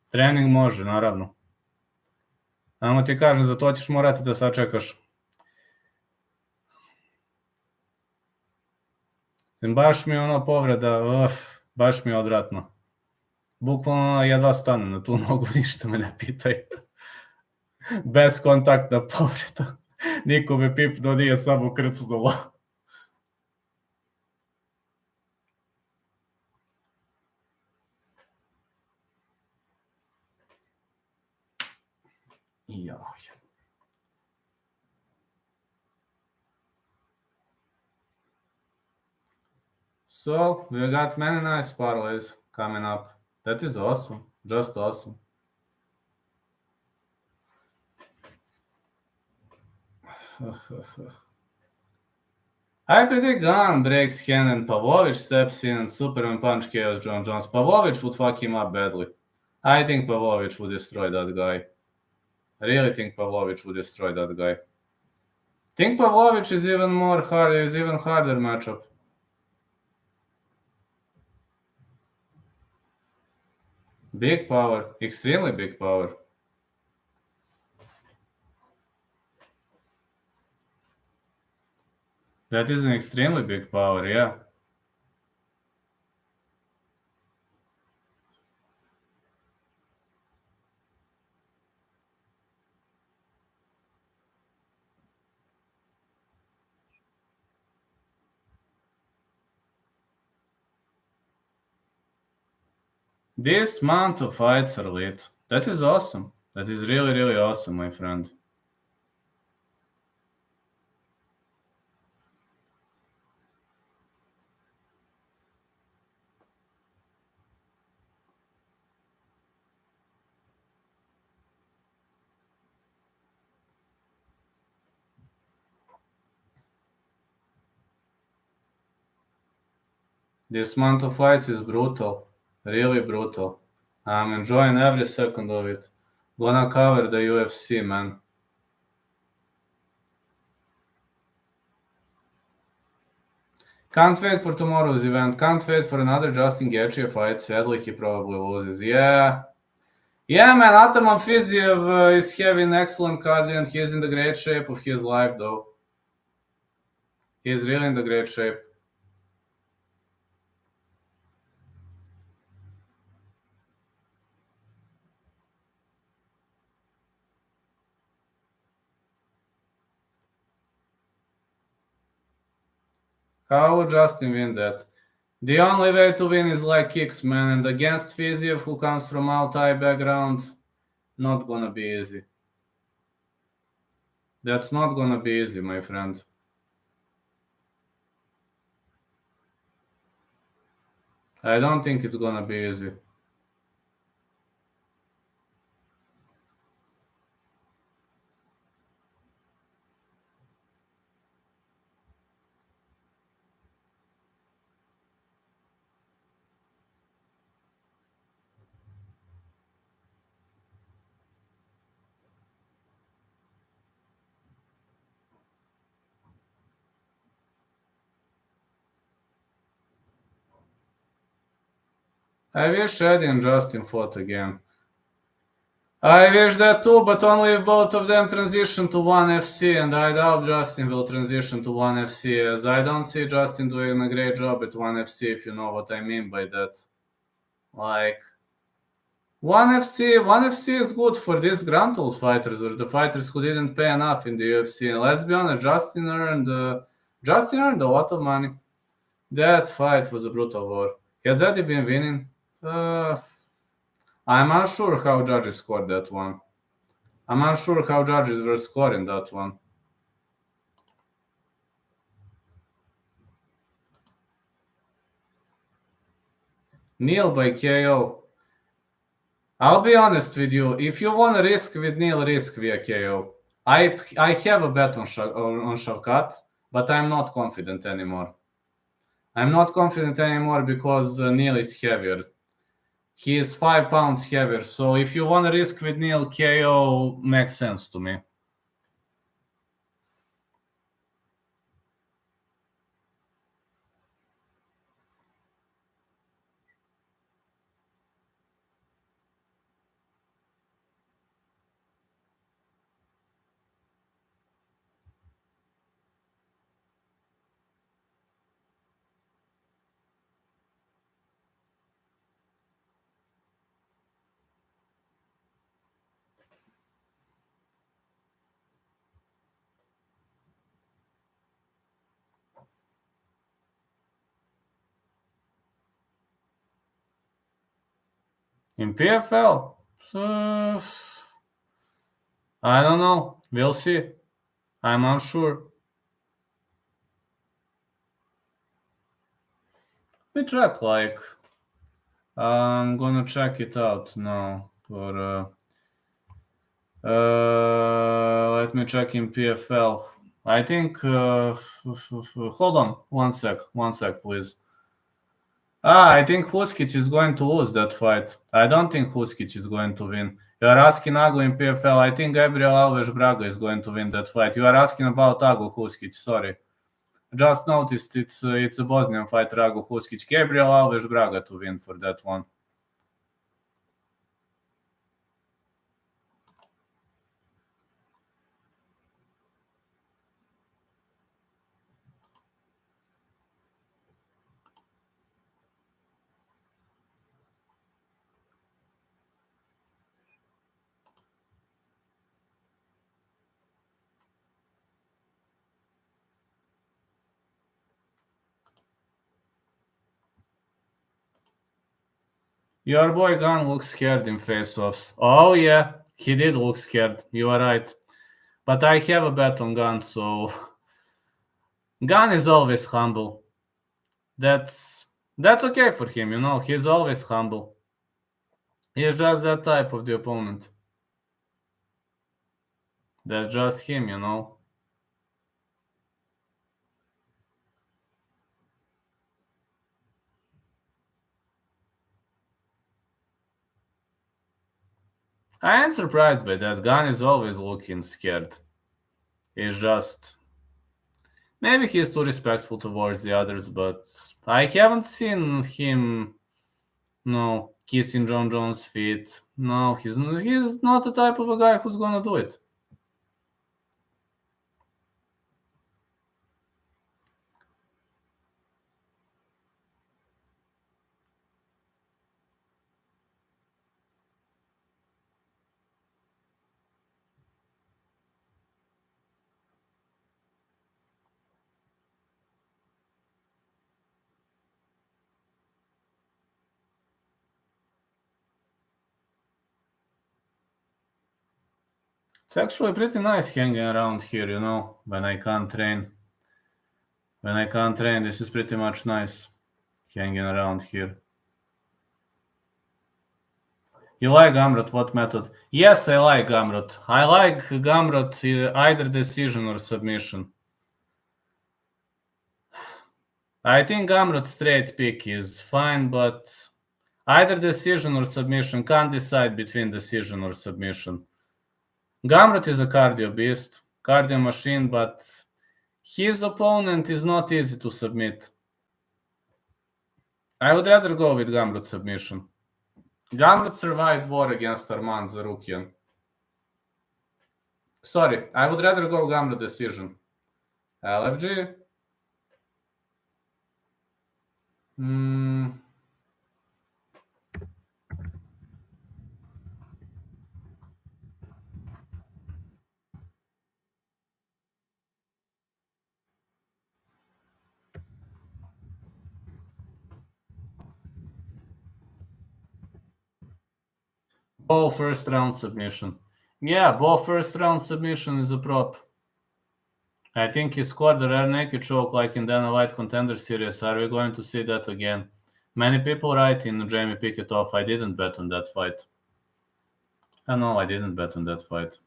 Speaker 1: Trening može, naravno. Samo ti kažem, za to ćeš morati da sačekaš. Baš mi je ono povreda, baš mi je odvratno. Bukvalno jedva stanem na tu nogu, ništa me ne pitaj. Bezkontaktna povreda. Niko me pipno nije samo krcnulo. Jaj. So, we got many nice parlays coming up. That is awesome. Just awesome. I predict Gane breaks Gane and Pavlovich steps in and Superman punch KOs John Jones. Pavlovich would fuck him up badly. I think Pavlovich would destroy that guy. I really think Pavlovich would destroy that guy. Think Pavlovich is even harder matchup. Big power, extremely big power. That is an extremely big power, yeah. This month of fights are lit. That is awesome. That is really, really awesome, my friend. This month of fights is brutal. Really brutal. I'm enjoying every second of it. Gonna cover the UFC, man. Can't wait for tomorrow's event. Can't wait for another Justin Gaethje fight. Sadly, he probably loses. Yeah, man, Ataman Fiziev is having excellent cardio and he's in the great shape of his life, though. He's really in the great shape. How would Justin win that? The only way to win is like kicks, man, and against Fiziev, who comes from Altai background, not gonna be easy. That's not gonna be easy, my friend. I don't think it's gonna be easy. I wish Eddie and Justin fought again. I wish that too, but only if both of them transition to ONE FC, and I doubt Justin will transition to ONE FC, as I don't see Justin doing a great job at ONE FC, if you know what I mean by that. Like, ONE FC is good for these Gruntled fighters, or the fighters who didn't pay enough in the UFC. And let's be honest, Justin earned a lot of money. That fight was a brutal war. Has Eddie been winning? I'm unsure how judges scored that one. I'm unsure how judges were scoring that one. Neil by KO. I'll be honest with you. If you want to risk with Neil, risk via KO. I have a bet on Shavkat, but I'm not confident anymore. I'm not confident anymore because Neil is heavier. He is 5 pounds heavier. So if you want to risk with Neil, KO makes sense to me. In PFL, I don't know. We'll see. I'm unsure. We check, like, I'm gonna check it out now. Let me check in PFL. I think. Hold on, one sec, please. I think Huskic is going to lose that fight. I don't think Huskic is going to win. You are asking Agu in PFL. I think Gabriel Alves Braga is going to win that fight. You are asking about Agu Huskic. Sorry. Just noticed it's a Bosnian fighter, Agu Huskic. Gabriel Alves Braga to win for that one. Your boy Gane looks scared in face-offs. Oh yeah, he did look scared. You are right. But I have a bet on Gane, so Gane is always humble. That's okay for him, you know. He's always humble. He's just that type of the opponent. That's just him, you know. I ain't surprised by that. Gane is always looking scared. He's just maybe he's too respectful towards the others, but I haven't seen him kissing John Jones' feet. No, he's not the type of a guy who's gonna do it. It's actually pretty nice hanging around here, you know, when I can't train. When I can't train, this is pretty much nice hanging around here. You like Gamrot, what method? Yes, I like Gamrot. I like Gamrot either decision or submission. I think Gamrot straight pick is fine, but either decision or submission. Can't decide between decision or submission. Gamrot is a cardio beast, cardio machine, but his opponent is not easy to submit. I would rather go with Gamrot submission. Gamrot survived war against Armand Zarukian. Sorry, I would rather go Gamrot decision. LFG. Ball first round submission. Yeah, ball first round submission is a prop. I think he scored a rare naked choke like in Dana White Contender Series. Are we going to see that again? Many people write in Jamie pick it off. I didn't bet on that fight. No, I didn't bet on that fight.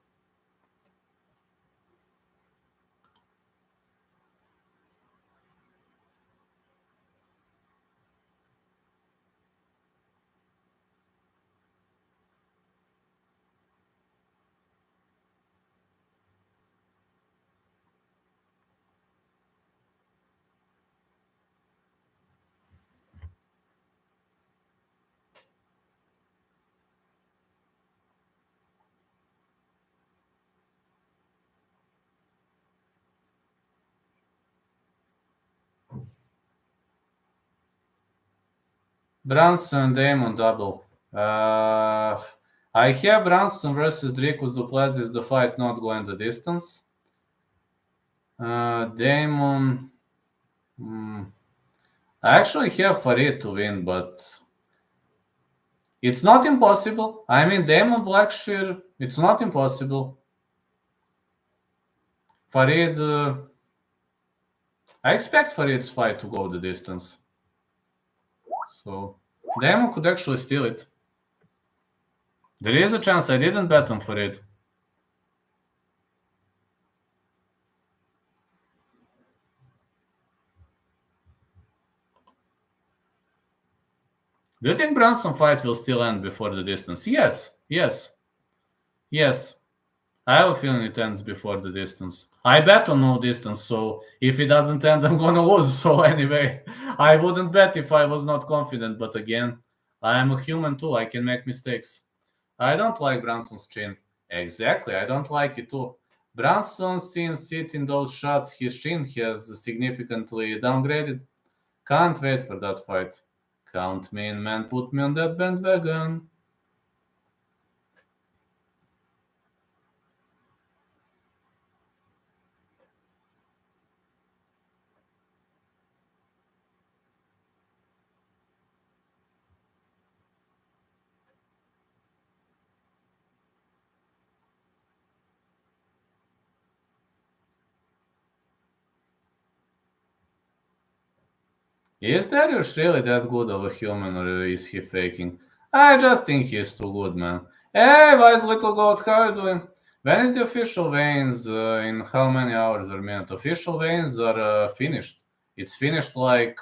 Speaker 1: Brunson Damon double. I have Brunson versus Dricus Duplessis, the fight not going the distance. Damon. I actually have Farid to win, but it's not impossible. I mean, Damon Blackshear, it's not impossible. Farid, I expect Farid's fight to go the distance. So Damon could actually steal it. There is a chance. I didn't bet on Farid. Do you think Brunson fight will still end before the distance? Yes. I have a feeling it ends before the distance. I bet on no distance, so if it doesn't end, I'm gonna lose. So anyway, I wouldn't bet if I was not confident. But again, I am a human too. I can make mistakes. I don't like Brunson's chin. Exactly, I don't like it too. Brunson, since hitting those shots, his chin has significantly downgraded. Can't wait for that fight. Count me in, man. Put me on that bandwagon. Is Darius really that good of a human, or is he faking? I just think he's too good, man. Hey, wise little goat, how are you doing? When is the official veins? In how many hours or minutes? Official veins are finished. It's finished like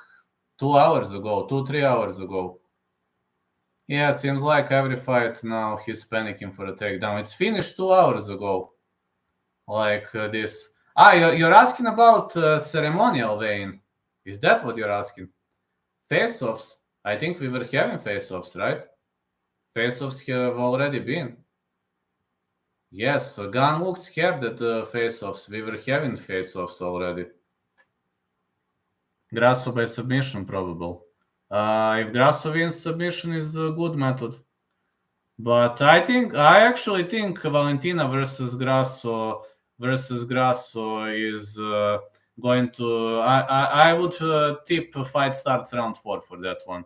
Speaker 1: 2 hours ago, 3 hours ago. Yeah, seems like every fight now he's panicking for a takedown. It's finished 2 hours ago. Like this. You're asking about ceremonial vein. Is that what you're asking? Face-offs. I think we were having face-offs, right? Face-offs have already been. Yes, Gane looked scared at face-offs. We were having face-offs already. Grasso by submission, probable. If Grasso wins, submission is a good method. But I actually think Valentina versus Grasso is going to. I would tip fight starts round 4 for that one.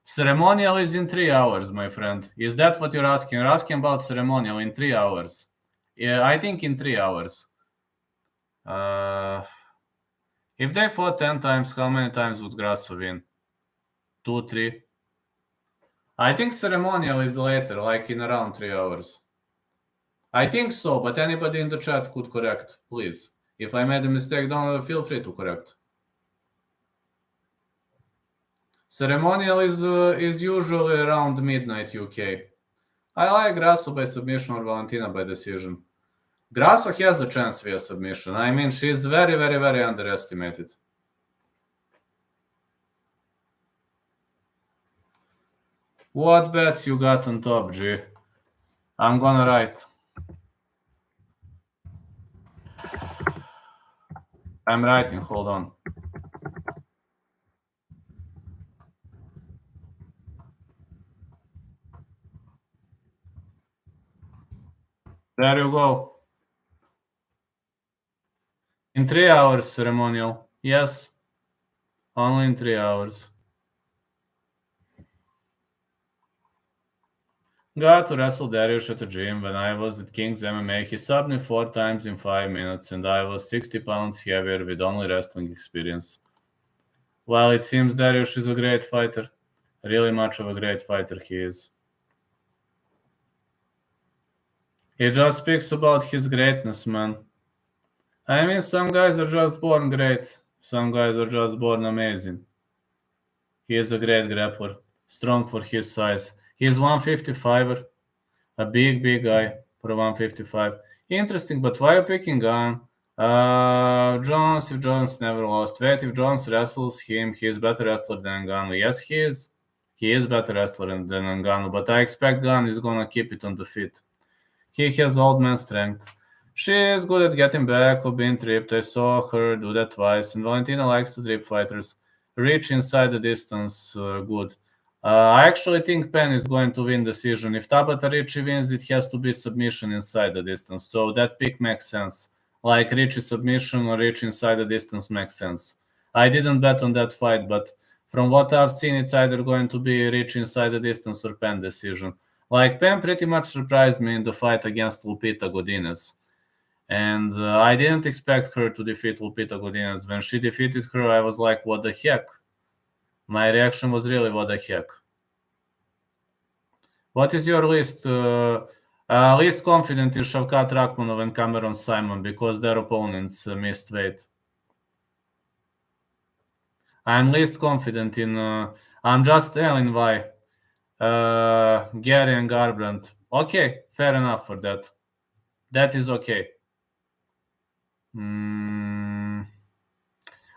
Speaker 1: Ceremonial is in 3 hours, my friend. Is that what you're asking? You're asking about ceremonial in 3 hours. Yeah, I think in 3 hours. If they fought 10 times, how many times would Grasso win? 2, 3? I think ceremonial is later, like in around 3 hours. I think so, but anybody in the chat could correct, please. If I made a mistake, don't feel free to correct. Ceremonial is usually around midnight UK. I like Grasso by submission or Valentina by decision. Grasso has a chance via submission. I mean, she's very, very, very underestimated. What bets you got on top, G? I'm gonna write. I'm writing, hold on. There you go. In 3 hours, ceremonial. Yes. Only in 3 hours. Got to wrestle Dariush at the gym when I was at King's MMA. He subbed me 4 times in 5 minutes, and I was 60 pounds heavier with only wrestling experience. Well, it seems Dariush is a great fighter. Really much of a great fighter he is. He just speaks about his greatness, man. I mean, some guys are just born great. Some guys are just born amazing. He is a great grappler, strong for his size. He is 155er, a big, big guy for a 155. Interesting, but why are you picking Gane? Jones, if Jones never lost weight, if Jones wrestles him, he is better wrestler than Ngannou. Yes, he is. He is better wrestler than Ngannou, but I expect Gane is gonna keep it on the feet. He has old man strength. She is good at getting back or being tripped. I saw her do that twice, and Valentina likes to trip fighters. Reach inside the distance, good. I actually think Penn is going to win decision. If Tabata Ricci wins, it has to be submission inside the distance. So that pick makes sense. Like Ricci submission or Ricci inside the distance makes sense. I didn't bet on that fight, but from what I've seen, it's either going to be Ricci inside the distance or Penn decision. Like, Pam pretty much surprised me in the fight against Lupita Godinez. And I didn't expect her to defeat Lupita Godinez. When she defeated her, I was like, what the heck? My reaction was really, what the heck? What is your least confident in Shavkat Rakhmonov and Cameron Simon because their opponents missed weight? I'm least confident in... I'm just telling why. Gary and Garbrandt. Okay, fair enough for that. That is okay.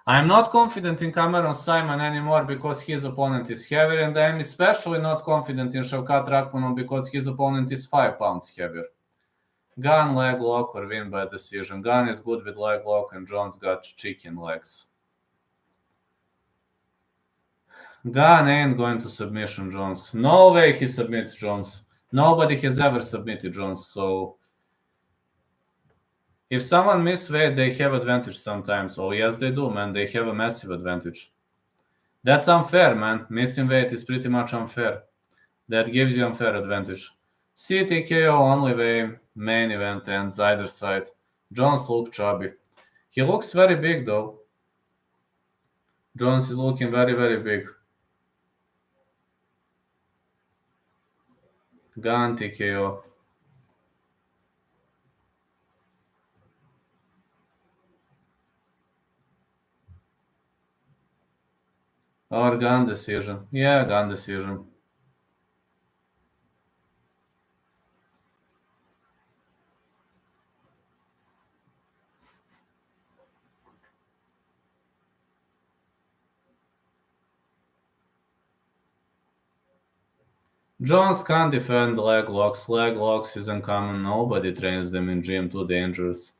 Speaker 1: I'm not confident in Cameron Simon anymore because his opponent is heavier, and I'm especially not confident in Shavkat Rakhmonov because his opponent is 5 pounds heavier. Gane leg lock or win by decision. Gane is good with leg lock, and Jones got chicken legs. Gane ain't going to submission Jones. No way he submits Jones. Nobody has ever submitted Jones, so... If someone miss weight, they have advantage sometimes. Oh, yes, they do, man. They have a massive advantage. That's unfair, man. Missing weight is pretty much unfair. That gives you unfair advantage. CTKO only way, main event ends either side. Jones look chubby. He looks very big, though. Jones is looking very, very big. Gane TKO. Or Gane decision. Yeah, Gane decision. Jones can't defend leg locks. Leg locks is uncommon. Nobody trains them in gym. Too dangerous.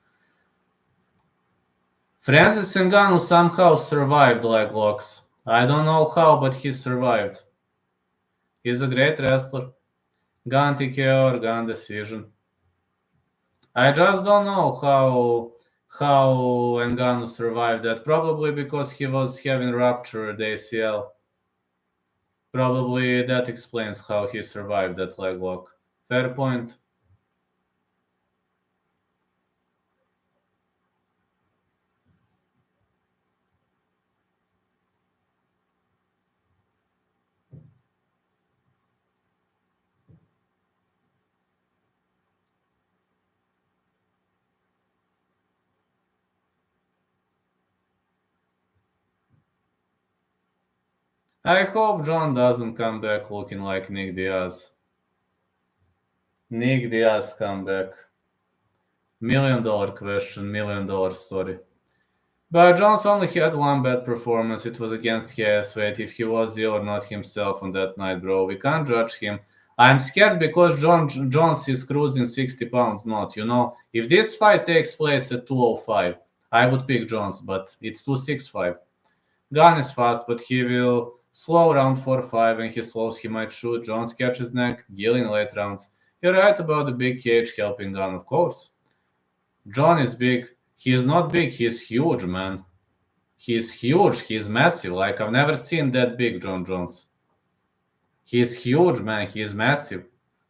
Speaker 1: Francis Ngannou somehow survived leg locks. I don't know how, but he survived. He's a great wrestler. Gane TKO or Gane decision. I just don't know how Ngannou survived that. Probably because he was having ruptured ACL. Probably that explains how he survived that leg lock. Fair point. I hope John doesn't come back looking like Nick Diaz. Nick Diaz come back. $1 million question, $1 million story. But Jones only had one bad performance. It was against KS. If he was ill or not himself on that night, bro, we can't judge him. I'm scared because Jones is cruising 60 pounds not, If this fight takes place at 205, I would pick Jones, but it's 265. Gane is fast, but he will slow round 4-5. When he slows, he might shoot. Jones catches neck, Gill in late rounds. You're right about the big cage helping Gane, of course. John is big. He is not big, he is huge, man. He is huge, he is massive. Like, I've never seen that big John Jones. He is huge, man, he is massive.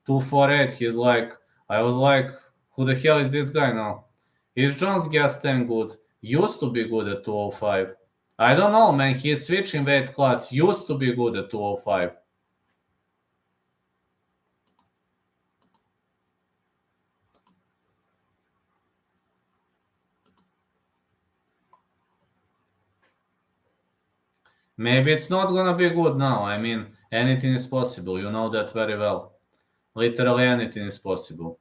Speaker 1: 248, he's like, I was like, who the hell is this guy now? Is Jones gas 10 good? Used to be good at 205. I don't know, man, he is switching weight class. Used to be good at 205. Maybe it's not gonna be good now. I mean, anything is possible. You know that very well. Literally anything is possible.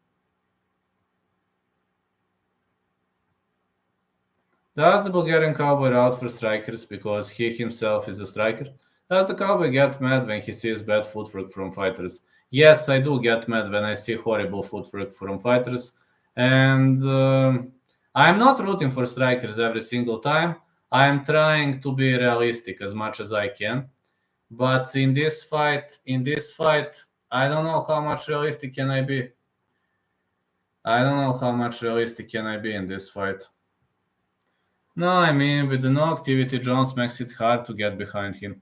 Speaker 1: Does the Bulgarian cowboy route for strikers because he himself is a striker? Does the cowboy get mad when he sees bad footwork from fighters? Yes, I do get mad when I see horrible footwork from fighters. And I'm not rooting for strikers every single time. I'm trying to be realistic as much as I can. But in this fight, I don't know how much realistic can I be. I don't know how much realistic can I be in this fight. No, I mean, with the no activity, Jones makes it hard to get behind him.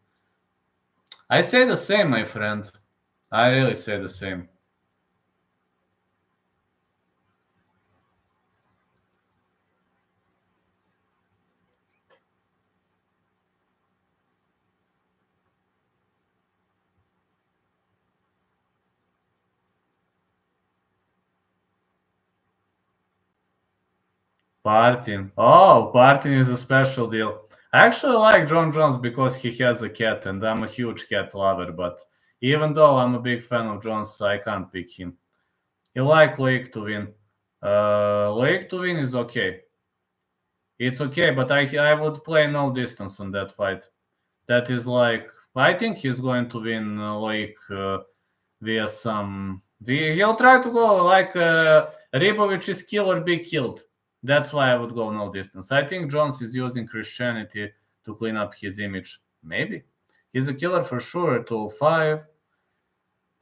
Speaker 1: I say the same, my friend. I really say the same. Partin. Oh, Partin is a special deal. I actually like John Jones because he has a cat, and I'm a huge cat lover. But even though I'm a big fan of Jones, I can't pick him. You like Lake to win. Lake to win is okay. It's okay, but I would play no distance on that fight. That is like, I think he's going to win Lake via some. He'll try to go like Ribovic is kill or be killed. That's why I would go no distance. I think Jones is using Christianity to clean up his image. Maybe. He's a killer for sure, 205.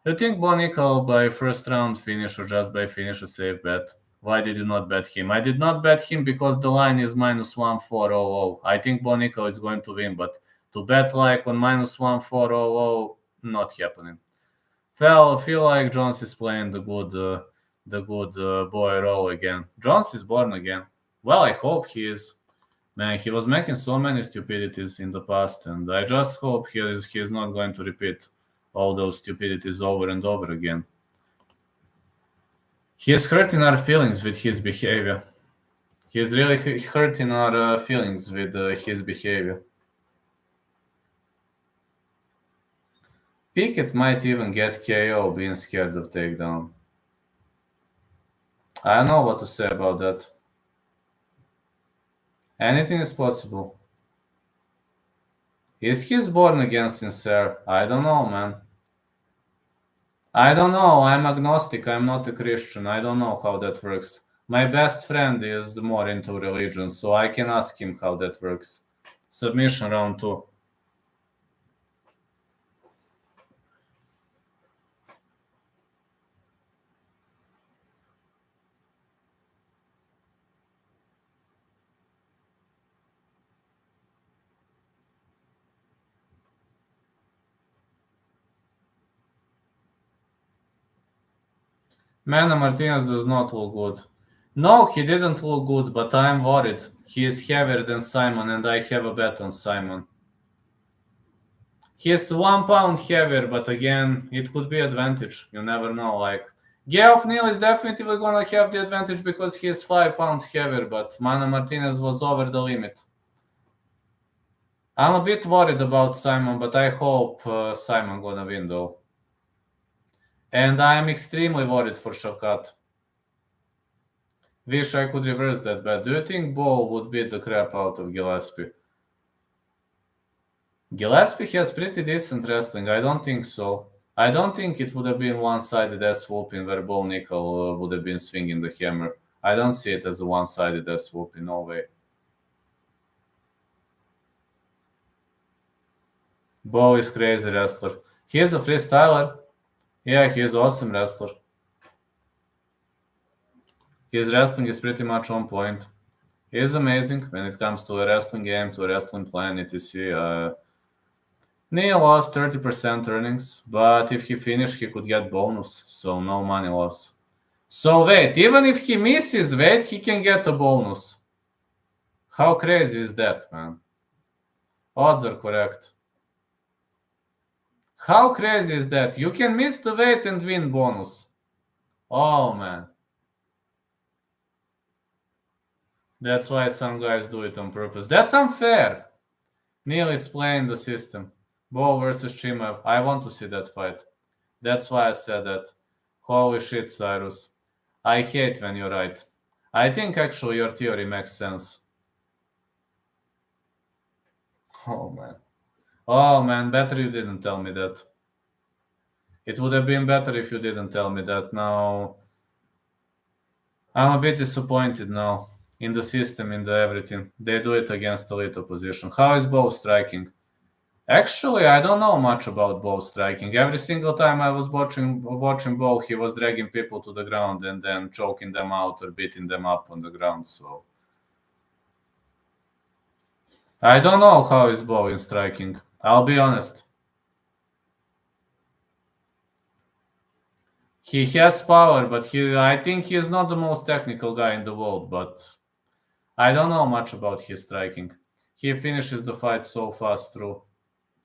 Speaker 1: You think Bonico by first round finish or just by finish a safe bet? Why did you not bet him? I did not bet him because the line is -1400. I think Bonico is going to win, but to bet like on -1400, not happening. Feel like Jones is playing the good boy role again. Jones is born again. Well, I hope he is. Man, he was making so many stupidities in the past, and I just hope he is not going to repeat all those stupidities over and over again. He is hurting our feelings with his behavior. He is really hurting our feelings with his behavior. Pickett might even get KO being scared of takedown. I don't know what to say about that. Anything is possible. Is he born again sincere? I don't know, man. I don't know. I'm agnostic. I'm not a Christian. I don't know how that works. My best friend is more into religion, so I can ask him how that works. Submission round 2. Mana Martinez does not look good. No, he didn't look good, but I'm worried. He is heavier than Simon, and I have a bet on Simon. He is 1 pound heavier, but again, it could be advantage. You never know. Like, Geoff Neal is definitely gonna have the advantage because he is 5 pounds heavier, but Mana Martinez was over the limit. I'm a bit worried about Simon, but I hope Simon gonna win though. And I'm extremely worried for Shavkat. Wish I could reverse that bet. Do you think Bo would beat the crap out of Gillespie? Gillespie has pretty decent wrestling. I don't think so. I don't think it would have been one-sided ass whooping where Bo Nickel would have been swinging the hammer. I don't see it as a one-sided ass whooping. No way. Bo is crazy wrestler. He is a freestyler. Yeah, he is awesome wrestler. His wrestling is pretty much on point. He is amazing when it comes to a wrestling game, to a wrestling plan, etc. Neil lost 30% earnings, but if he finished, he could get bonus, so no money loss. So wait, even if he misses weight, he can get a bonus. How crazy is that, man? Odds are correct. How crazy is that? You can miss the weight and win bonus. Oh, man. That's why some guys do it on purpose. That's unfair. Neil is playing the system. Bo versus Chimaev. I want to see that fight. That's why I said that. Holy shit, Cyrus. I hate when you're right. I think actually your theory makes sense. Oh, man. Oh, man, better you didn't tell me that. It would have been better if you didn't tell me that. Now, I'm a bit disappointed now in the system, in the everything. They do it against elite opposition. How is Bo striking? Actually, I don't know much about Bo striking. Every single time I was watching Bo, he was dragging people to the ground and then choking them out or beating them up on the ground. So I don't know how is Bo in striking. I'll be honest. He has power, but I think he is not the most technical guy in the world. But I don't know much about his striking. He finishes the fight so fast through.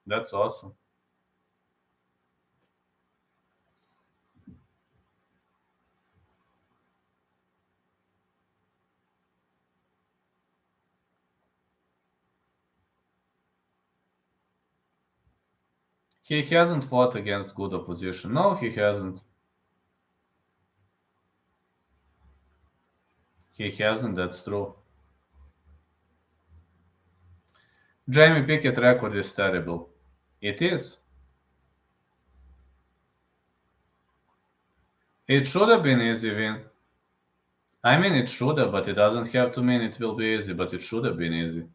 Speaker 1: That's awesome. He hasn't fought against good opposition. No, he hasn't. He hasn't, that's true. Jamie Pickett record is terrible. It is. It should have been easy win. I mean, it should have, but it doesn't have to mean it will be easy, but it should have been easy.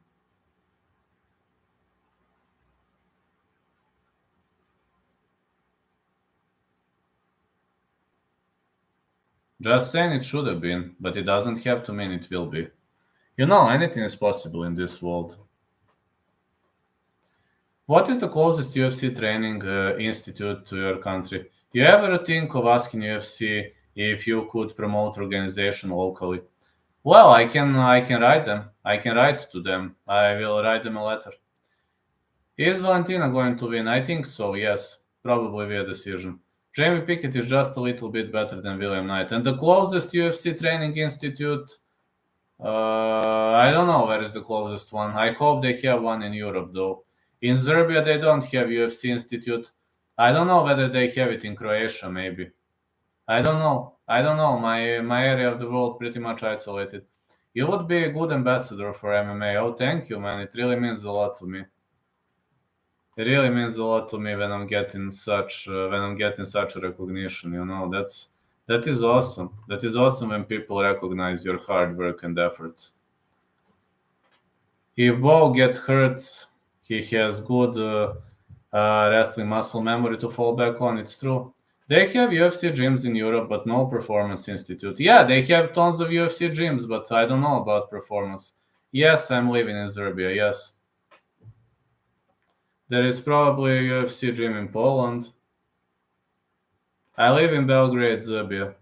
Speaker 1: Just saying it should have been, but it doesn't have to mean it will be. You know, anything is possible in this world. What is the closest UFC training institute to your country? You ever think of asking UFC if you could promote organization locally? Well, I can write them. I can write to them. I will write them a letter. Is Valentina going to win? I think so, yes. Probably via decision. Jamie Pickett is just a little bit better than William Knight. And the closest UFC training institute, I don't know where is the closest one. I hope they have one in Europe, though. In Serbia, they don't have UFC institute. I don't know whether they have it in Croatia, maybe. I don't know. I don't know. My area of the world pretty much isolated. You would be a good ambassador for MMA. Oh, thank you, man. It really means a lot to me. It really means a lot to me when I'm getting such a recognition. You know, that is awesome. That is awesome when people recognize your hard work and efforts. If Bo gets hurt, he has good wrestling muscle memory to fall back on. It's true. They have UFC gyms in Europe, but no performance institute. Yeah, they have tons of UFC gyms, but I don't know about performance. Yes, I'm living in Serbia. Yes. There is probably a UFC gym in Poland. I live in Belgrade, Serbia.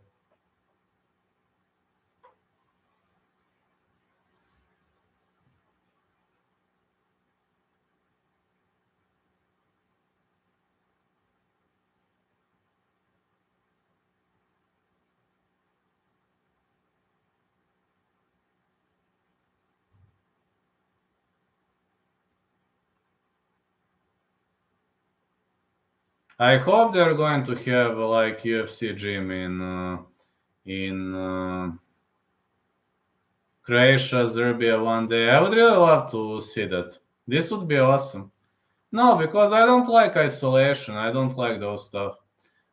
Speaker 1: I hope they're going to have like UFC gym in Croatia, Serbia one day. I would really love to see that. This would be awesome. No, because I don't like isolation. I don't like those stuff.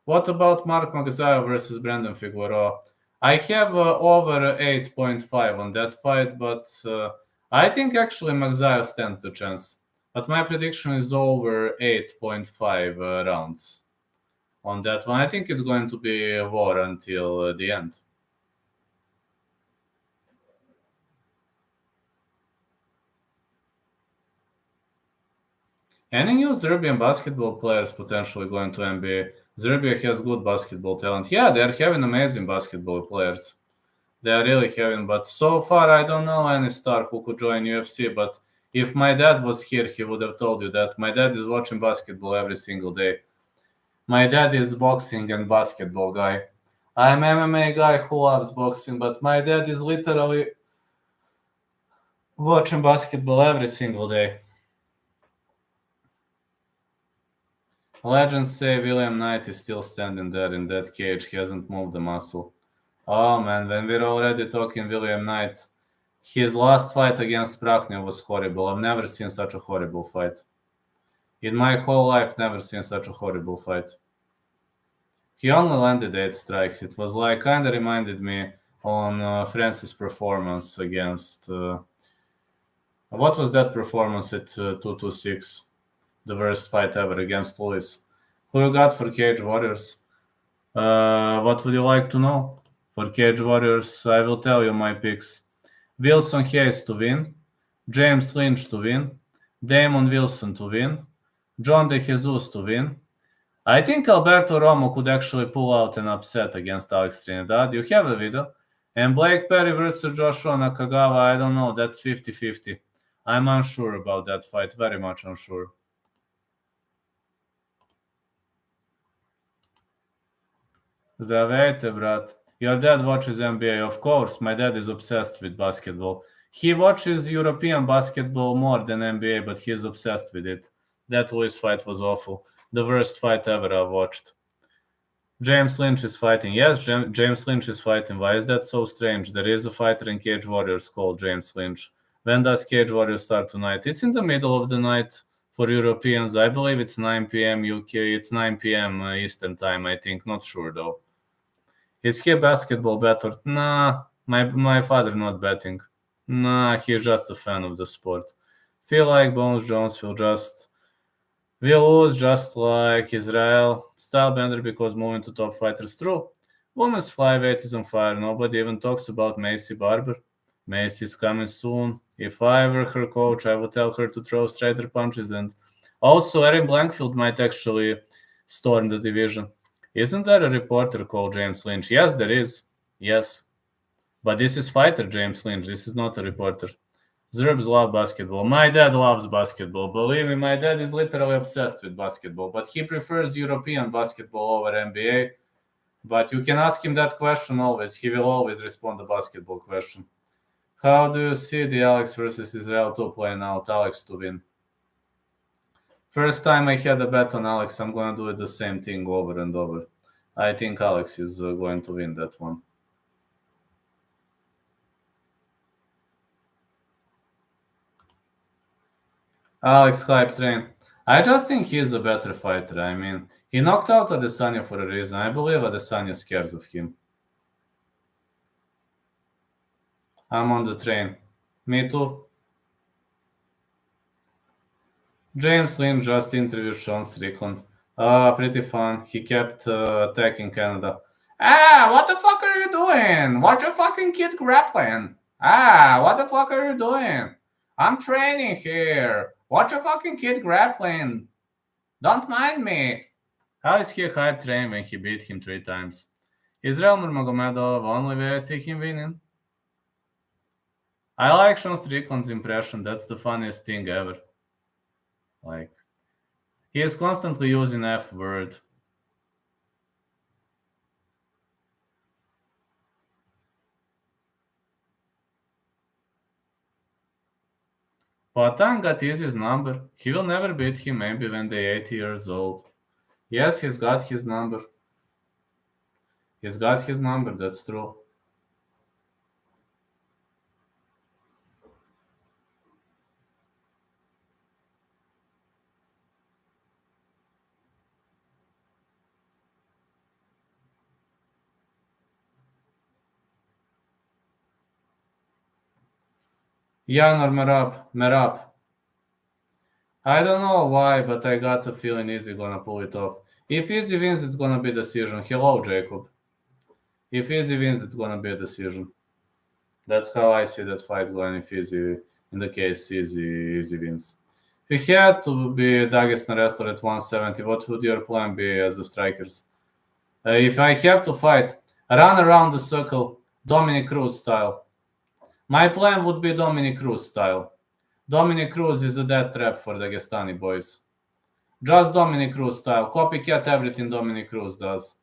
Speaker 1: What about Mark Magsayo versus Brandon Figueroa? I have over 8.5 on that fight, but I think actually Magsayo stands the chance. But my prediction is over 8.5 rounds on that one. I think it's going to be a war until the end. Any new Serbian basketball players potentially going to NBA? Serbia has good basketball talent. Yeah, they're having amazing basketball players. They are really having, but so far I don't know any star who could join UFC. But if my dad was here, he would have told you that my dad is watching basketball every single day. My dad is boxing and basketball guy. I'm MMA guy who loves boxing, but my dad is literally watching basketball every single day. Legends say William Knight is still standing there in that cage. He hasn't moved a muscle. Oh man, when we're already talking William Knight, his last fight against Prachnio was horrible. I've never seen such a horrible fight. In my whole life, never seen such a horrible fight. He only landed 8 strikes. It was like, kind of reminded me on Francis' performance against... what was that performance at 226? The worst fight ever against Lewis. Who you got for Cage Warriors? What would you like to know? For Cage Warriors, I will tell you my picks. Wilson Hayes to win, James Lynch to win, Damon Wilson to win, John De Jesus to win. I think Alberto Romo could actually pull out an upset against Alex Trinidad. You have a video. And Blake Perry versus Joshua Nakagawa, I don't know, that's 50-50. I'm unsure about that fight, very much unsure. Здравейте, brat. Your dad watches NBA, of course. My dad is obsessed with basketball. He watches European basketball more than NBA, but he's obsessed with it. That Lewis fight was awful. The worst fight ever I've watched. James Lynch is fighting. Yes, James Lynch is fighting. Why is that so strange? There is a fighter in Cage Warriors called James Lynch. When does Cage Warriors start tonight? It's in the middle of the night for Europeans. I believe it's 9 p.m. UK. It's 9 p.m. Eastern time, I think. Not sure, though. Is he basketball better? Nah, my father not betting. Nah, he's just a fan of the sport. Feel like Bones Jones will lose just like Israel. Stylebender because moving to top fighters. True. Women's flyweight is on fire. Nobody even talks about Macy Barber. Macy's coming soon. If I were her coach, I would tell her to throw straighter punches. And also, Erin Blankfield might actually storm the division. Isn't there a reporter called James Lynch? Yes, there is. Yes. But this is fighter James Lynch. This is not a reporter. Serbs love basketball. My dad loves basketball. Believe me, my dad is literally obsessed with basketball. But he prefers European basketball over NBA. But you can ask him that question always. He will always respond the basketball question. How do you see the Alex versus Israel 2 playing out? Alex to win. First time I had a bet on Alex, I'm going to do it the same thing over and over. I think Alex is going to win that one. Alex hype train. I just think he's a better fighter. I mean, he knocked out Adesanya for a reason. I believe Adesanya scares of him. I'm on the train. Me too. James Lynch just interviewed Sean Strickland. Pretty fun. He kept attacking Canada. What the fuck are you doing? Watch your fucking kid grappling. What the fuck are you doing? I'm training here. Watch your fucking kid grappling. Don't mind me. How is he a hype train when he beat him 3 times? Israel Nurmagomedov, only way I see him winning. I like Sean Strickland's impression. That's the funniest thing ever. Like, he is constantly using F word. Patan got Izzy's number. He will never beat him maybe when they're 80 years old. Yes, he's got his number. He's got his number, that's true. Jan or Merab. I don't know why, but I got a feeling Easy gonna pull it off. If Easy wins, it's gonna be decision. Hello, Jacob. If Easy wins, it's gonna be a decision. That's how I see that fight going. If Easy, in the case Easy wins. If you had to be Dagestan wrestler at 170, what would your plan be as a strikers? If I have to fight, run around the circle, Dominic Cruz style. My plan would be Dominic Cruz style. Dominic Cruz is a death trap for Dagestani boys. Just Dominic Cruz style. Copycat everything Dominic Cruz does.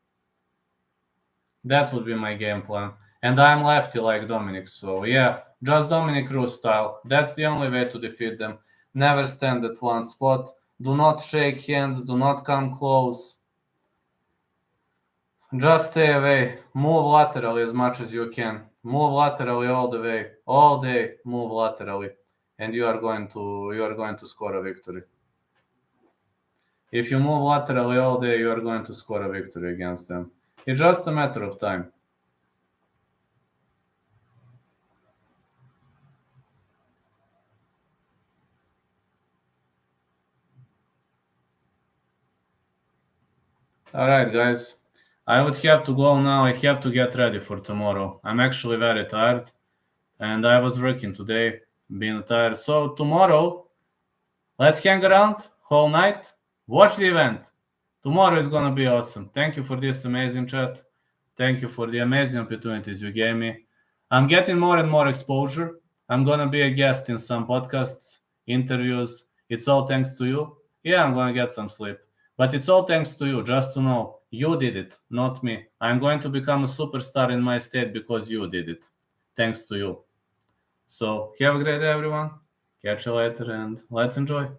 Speaker 1: That would be my game plan. And I'm lefty like Dominic, so yeah, just Dominic Cruz style. That's the only way to defeat them. Never stand at one spot. Do not shake hands. Do not come close. Just stay away. Move laterally as much as you can. Move laterally all the way. All day, move laterally. And you are going to score a victory. If you move laterally all day, you are going to score a victory against them. It's just a matter of time. All right, guys. I would have to go now. I have to get ready for tomorrow. I'm actually very tired, and I was working today, being tired. So tomorrow, let's hang around whole night, watch the event. Tomorrow is gonna be awesome. Thank you for this amazing chat. Thank you for the amazing opportunities you gave me. I'm getting more and more exposure. I'm gonna be a guest in some podcasts, interviews. It's all thanks to you. Yeah, I'm gonna get some sleep. But it's all thanks to you, just to know. You did it, not me. I'm going to become a superstar in my state because you did it. Thanks to you. So have a great day, everyone. Catch you later and let's enjoy.